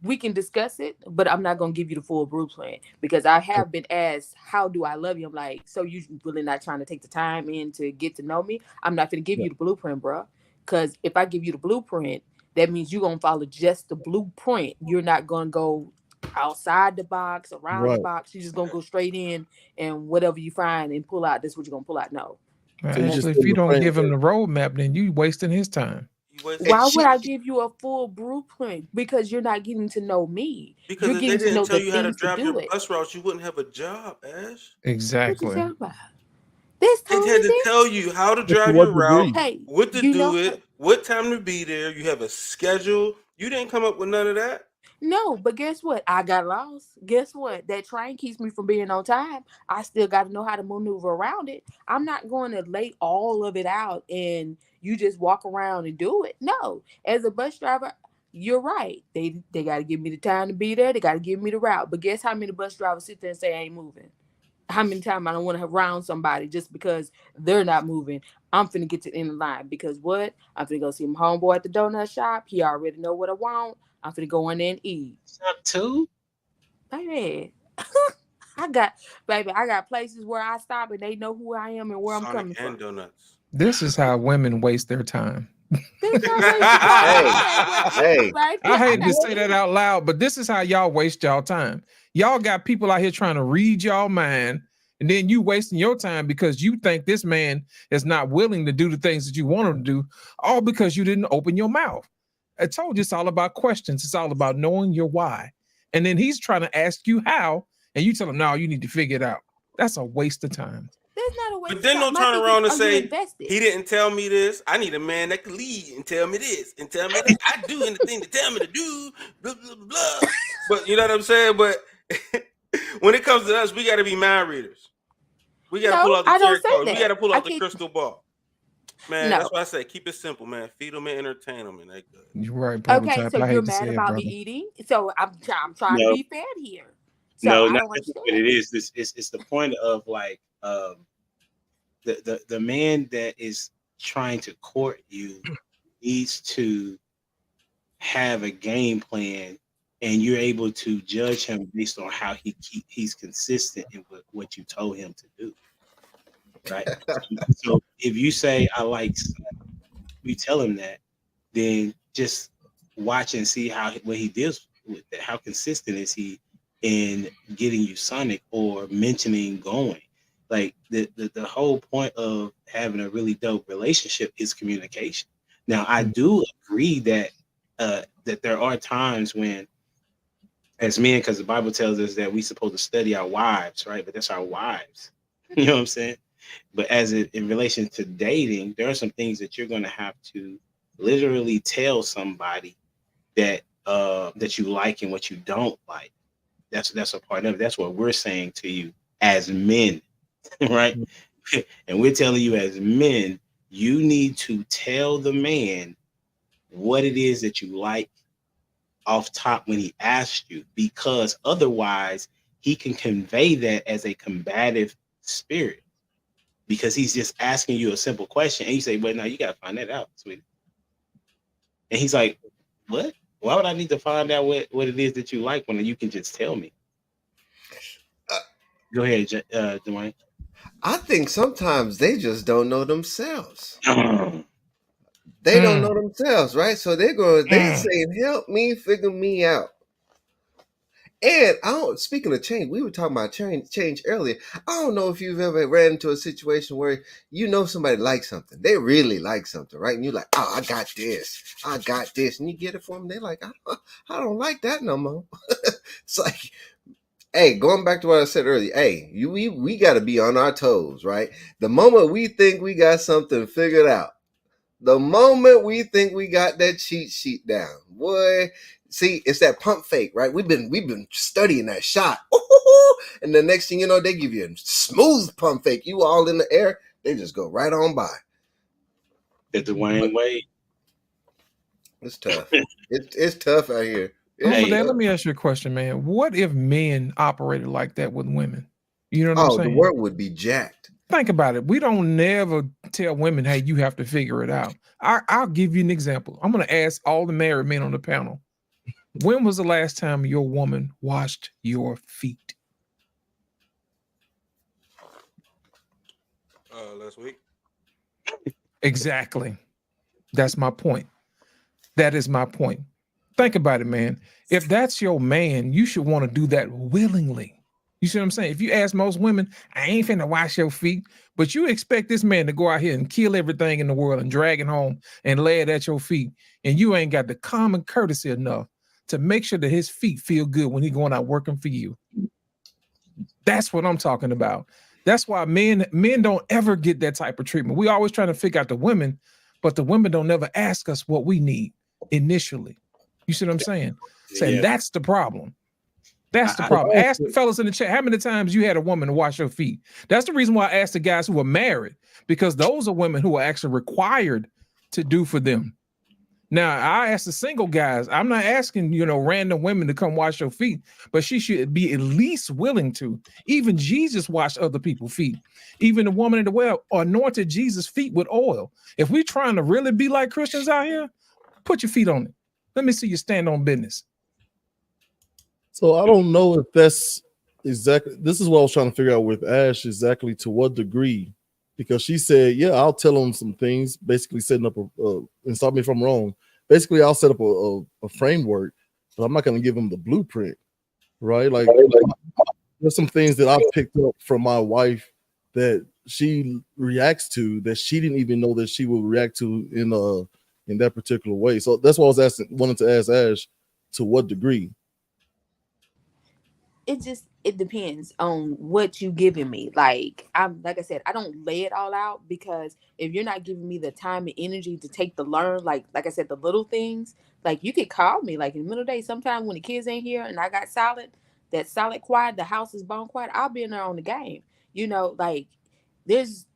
We can discuss it, but I'm not gonna give you the full blueprint because I have been asked, "How do I love you?" I'm like, "So you really not trying to take the time in to get to know me?" I'm not gonna give Yeah. you the blueprint, bro. Because if I give you the blueprint, that means you're gonna follow just the blueprint. You're not gonna go outside the box, around the Right. box. You're just gonna go straight in and whatever you find and pull out. That's what you're gonna pull out. No. Man, So you just actually, in if you the don't frame give him that the roadmap, then you wasting his time. You waste- Why she- would I give you a full blueprint? Because you're not getting to know me. Because You're if they getting to didn't know tell the you how to things to drive do your it. bus routes, you wouldn't have a job, Ash. What you Exactly. talking about? This They totally had to different. tell you how to to drive what your route, degree? Hey, what to you do know, it, what time to be there. You have a schedule. You didn't come up with none of that. no, but guess what? I got lost. Guess what? That train keeps me from being on time. I still got to know how to maneuver around it. I'm not going to lay all of it out and you just walk around and do it. No, as a bus driver, you're right. They got to give me the time to be there. They got to give me the route. But guess how many bus drivers sit there and say I ain't moving? How many times I don't want to round somebody just because they're not moving? I'm finna get to the end of the line because what? I'm finna go see my homeboy at the donut shop. He already know what I want. I'm finna go in there and eat. Up too? Baby, I got places where I stop and they know who I am and where I'm coming Sonic and from. donuts. This is how women waste their time. This not waste of time. Hey, Baby, I hate to got say that out loud, but this is how y'all waste y'all time. Y'all got people out here trying to read y'all mind, and then you wasting your time because you think this man is not willing to do the things that you want him to do, all because you didn't open your mouth. I told you it's all about questions. It's all about knowing your why. And then he's trying to ask you how, and you tell him, no, you need to figure it out. That's a waste of time. That's not a waste But then of don't time. My turn thing around is, and are you say, invested? he didn't tell me this. I need a man that can lead and tell me this and tell me that I do anything to tell me to do, blah, blah, blah, blah. But you know what I'm saying? But when it comes to us, we got to be mind readers. We got to No, pull out the I don't tarot say cards. We that. got to pull I out the keep- crystal ball. Man, No. that's why I say keep it simple, man. Feed them and entertain them, and they good. You're right, Okay, prototype. so I you're hate to mad say it, about me brother. eating. So I'm trying to No. be fed here. So No, I not don't that's what understand. it is. It's the point of like the man that is trying to court you needs to have a game plan, and you're able to judge him based on how he's consistent in what you told him to do. Right. So if you say I like, you tell him that, then just watch and see what he deals with that. How consistent is he in getting you Sonic or mentioning going? Like the whole point of having a really dope relationship is communication. Now I do agree that that there are times when as men, because the Bible tells us that we supposed to study our wives, right? But that's our wives. You know what I'm saying? But as it in relation to dating, there are some things that you're going to have to literally tell somebody that that you like and what you don't like. That's a part of it. That's what we're saying to you as men, right? And we're telling you as men, you need to tell the man what it is that you like off top when he asks you, because otherwise he can convey that as a combative spirit, because he's just asking you a simple question and you say, well, now you got to find that out, sweetie. And he's like, what? Why would I need to find out what it is that you like when you can just tell me? Go ahead, Dwayne. I think sometimes they just don't know themselves. They don't know themselves, right? So they're saying, help me figure me out. And speaking of change, we were talking about change earlier. I don't know if you've ever ran into a situation where you know somebody likes something. They really like something, right? And you're like, oh, I got this. And you get it for them. They're like, I don't like that no more. It's like, hey, going back to what I said earlier, hey, we got to be on our toes, right? The moment we think we got something figured out, the moment we think we got that cheat sheet down, boy, see, it's that pump fake, right? We've been studying that shot, and the next thing you know, they give you a smooth pump fake. You all in the air, they just go right on by. The Dwayne Wade. It's tough. It's tough out here. Let me ask you a question, man. What if men operated like that with women? You know what I'm saying? The world would be jacked. Think about it. We don't never tell women, hey, you have to figure it out. I'll give you an example. I'm going to ask all the married men on the panel. When was the last time your woman washed your feet? Last week. Exactly. That's my point. That is my point. Think about it, man. If that's your man, you should want to do that willingly. You see what I'm saying? If you ask most women, I ain't finna wash your feet, but you expect this man to go out here and kill everything in the world and drag it home and lay it at your feet, and you ain't got the common courtesy enough to make sure that his feet feel good when he going out working for you. That's what I'm talking about. That's why men don't ever get that type of treatment. We always trying to figure out the women, but the women don't ever ask us what we need initially. You see what I'm saying? Saying that's the problem. That's the problem. Ask the fellas in the chat how many times you had a woman to wash your feet. That's the reason why I asked the guys who are married, because those are women who are actually required to do for them. Now, I asked the single guys, I'm not asking, random women to come wash your feet, but she should be at least willing to. Even Jesus washed other people's feet. Even the woman in the well anointed Jesus' feet with oil. If we're trying to really be like Christians out here, put your feet on it. Let me see you stand on business. So I don't know if that's exactly, this is what I was trying to figure out with Ash, exactly to what degree, because she said, yeah, I'll tell him some things, basically setting up and stop me if I'm wrong. Basically, I'll set up a framework, but I'm not going to give him the blueprint, right? Like there's some things that I've picked up from my wife that she reacts to that she didn't even know that she would react to in that particular way. So that's why I was wanted to ask Ash, to what degree? It depends on what you giving me. Like I said, I don't lay it all out, because if you're not giving me the time and energy to take the learn, like I said, the little things, like you could call me like in the middle of the day, sometime when the kids ain't here and I got solid quiet, the house is bone quiet, I'll be in there on the game. Like there's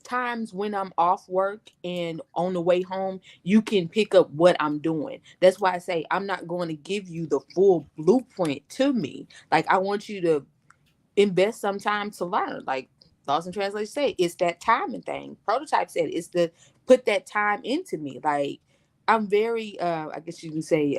times when I'm off work and on the way home, you can pick up what I'm doing. That's why I say I'm not going to give you the full blueprint to me. Like I want you to invest some time to learn. Like Lost in Translation said, it's that timing thing. Prototype said it's to put that time into me. Like I'm very I guess you can say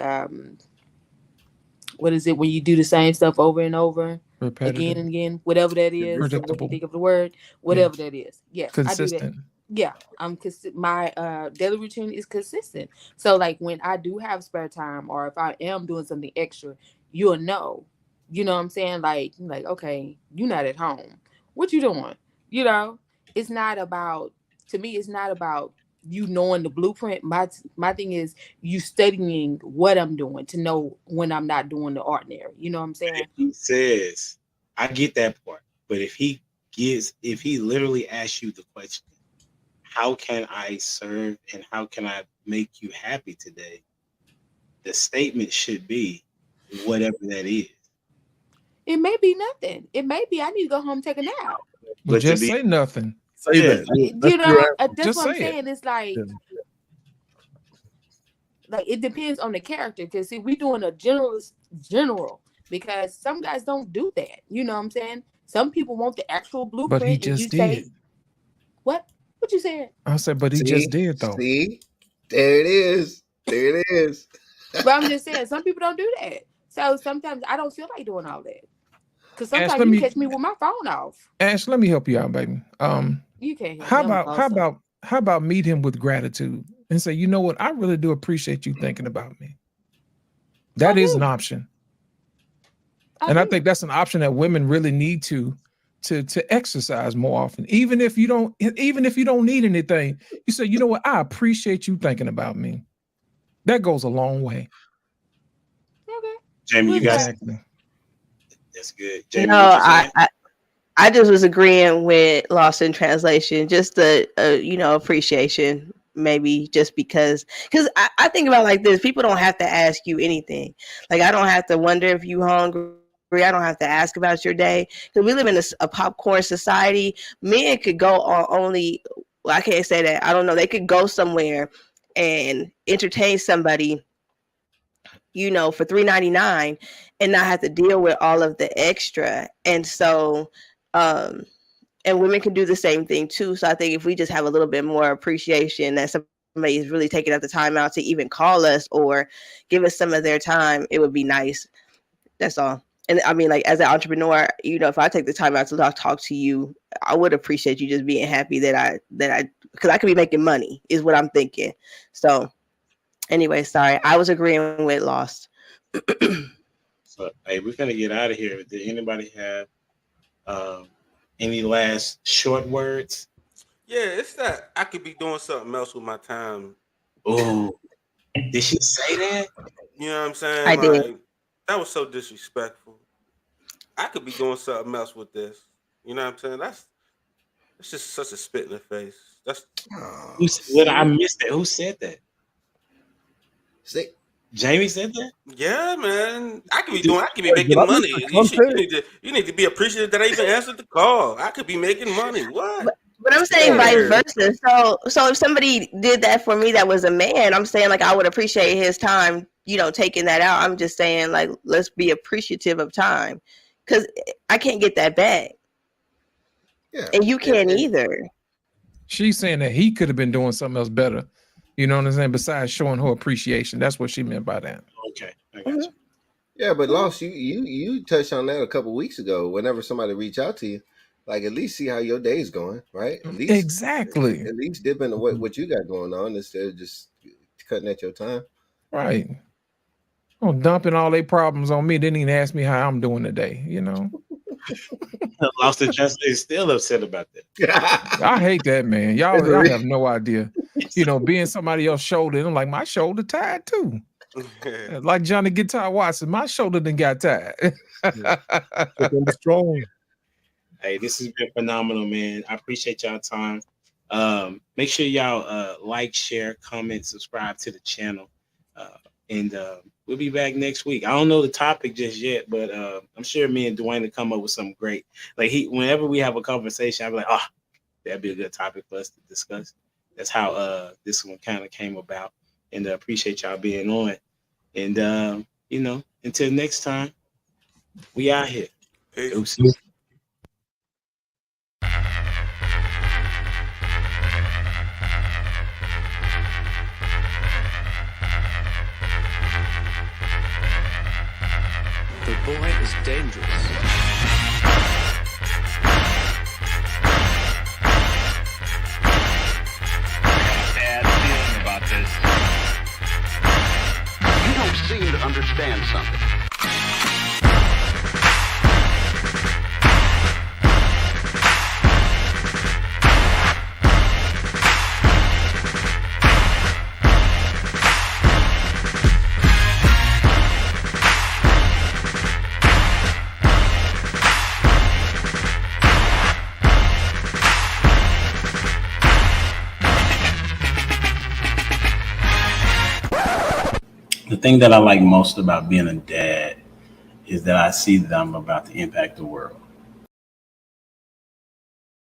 what is it when you do the same stuff over and over? Repetitive. Again and again, whatever that is. Predictable. Think of the word, whatever that is. Yes, consistent. I do that. Yeah, I'm my daily routine is consistent. So like when I do have spare time, or if I am doing something extra, you'll know. You know what I'm saying? Like okay, you're not at home. What you doing? It's not about, to me, it's not about you knowing the blueprint. My thing is you studying what I'm doing to know when I'm not doing the ordinary. You know what I'm saying? He says, I get that part, but if he literally asks you the question, how can I serve and how can I make you happy today? The statement should be whatever that is. It may be nothing. It may be I need to go home and take a nap. But just say nothing. Say that. You know, that's Just what I'm say it. saying. It's like it depends on the character. Because see, we doing a general because some guys don't do that. You know what I'm saying? Some people want the actual blueprint. But he and just you did. say, what? What you said? I said, but he just did though. See, there it is. There it is. But I'm just saying, some people don't do that. So sometimes I don't feel like doing all that. Because Ash, sometimes let you me- catch me with my phone off. Ash, let me help you out, baby. You can't help me. How about meet him with gratitude and say, you know what, I really do appreciate you thinking about me. That is an option. And I think that's an option that women really need to exercise more often. Even if you don't need anything, you say, you know what, I appreciate you thinking about me. That goes a long way. Okay. Jamie, you got Exactly. that's good. Jamie, No, what you saying? I just was agreeing with Lost in Translation, just the appreciation, maybe just because I think about it like this: people don't have to ask you anything. Like I don't have to wonder if you hungry. I don't have to ask about your day because we live in a popcorn society. Men could go on only. Well, I can't say that. I don't know. They could go somewhere and entertain somebody, you know, for $3.99 and not have to deal with all of the extra. And so, and women can do the same thing too. So I think if we just have a little bit more appreciation that somebody is really taking up the time out to even call us or give us some of their time, it would be nice. That's all. And I mean, like as an entrepreneur, you know, if I take the time out to talk to you, I would appreciate you just being happy that I because I could be making money is what I'm thinking. So anyway, sorry, I was agreeing with Lost. So, hey, we're gonna get out of here. Did anybody have any last short words? Yeah, it's that I could be doing something else with my time. Oh, did she say that? You know what I'm saying? I did. That was so disrespectful. I could be doing something else with this. You know what I'm saying? That's just such a spit in the face. That's I missed that. Who said that? See, Jamie said that? yeah, man. I could be making money. You need to be appreciative that I even answered the call. I could be making money. What? But I'm saying vice versa. So if somebody did that for me that was a man, I'm saying like I would appreciate his time, you know, taking that out. I'm just saying like let's be appreciative of time because I can't get that back. yeah, And you can't either. She's saying that he could have been doing something else better. You know what I'm saying? Besides showing her appreciation. That's what she meant by that. Okay, I got you. Yeah, but Lost, you touched on that a couple weeks ago. Whenever somebody reach out to you, like at least see how your day's going, right? At least Exactly. At least dip into what you got going on instead of just cutting at your time. Right. Oh, dumping all their problems on me. Didn't even ask me how I'm doing today, you know? Lost in Translation still upset about that. I hate that, man. Y'all have no idea. You know, being somebody else's shoulder, and I'm like, my shoulder tired too. Like Johnny Guitar Watson, my shoulder done got tired. Strong. Hey, this has been phenomenal, man. I appreciate y'all time. Make sure y'all like, share, comment, subscribe to the channel. And we'll be back next week. I don't know the topic just yet, but I'm sure me and Dwayne will come up with something great. Like whenever we have a conversation, I'll be like, oh, that'd be a good topic for us to discuss. That's how this one kind of came about. And appreciate y'all being on. And you know, until next time, we out here. Peace. Deuces. The boy is dangerous. Bad feeling about this. You don't seem to understand something. the thing that I like most about being a dad is that I see that I'm about to impact the world.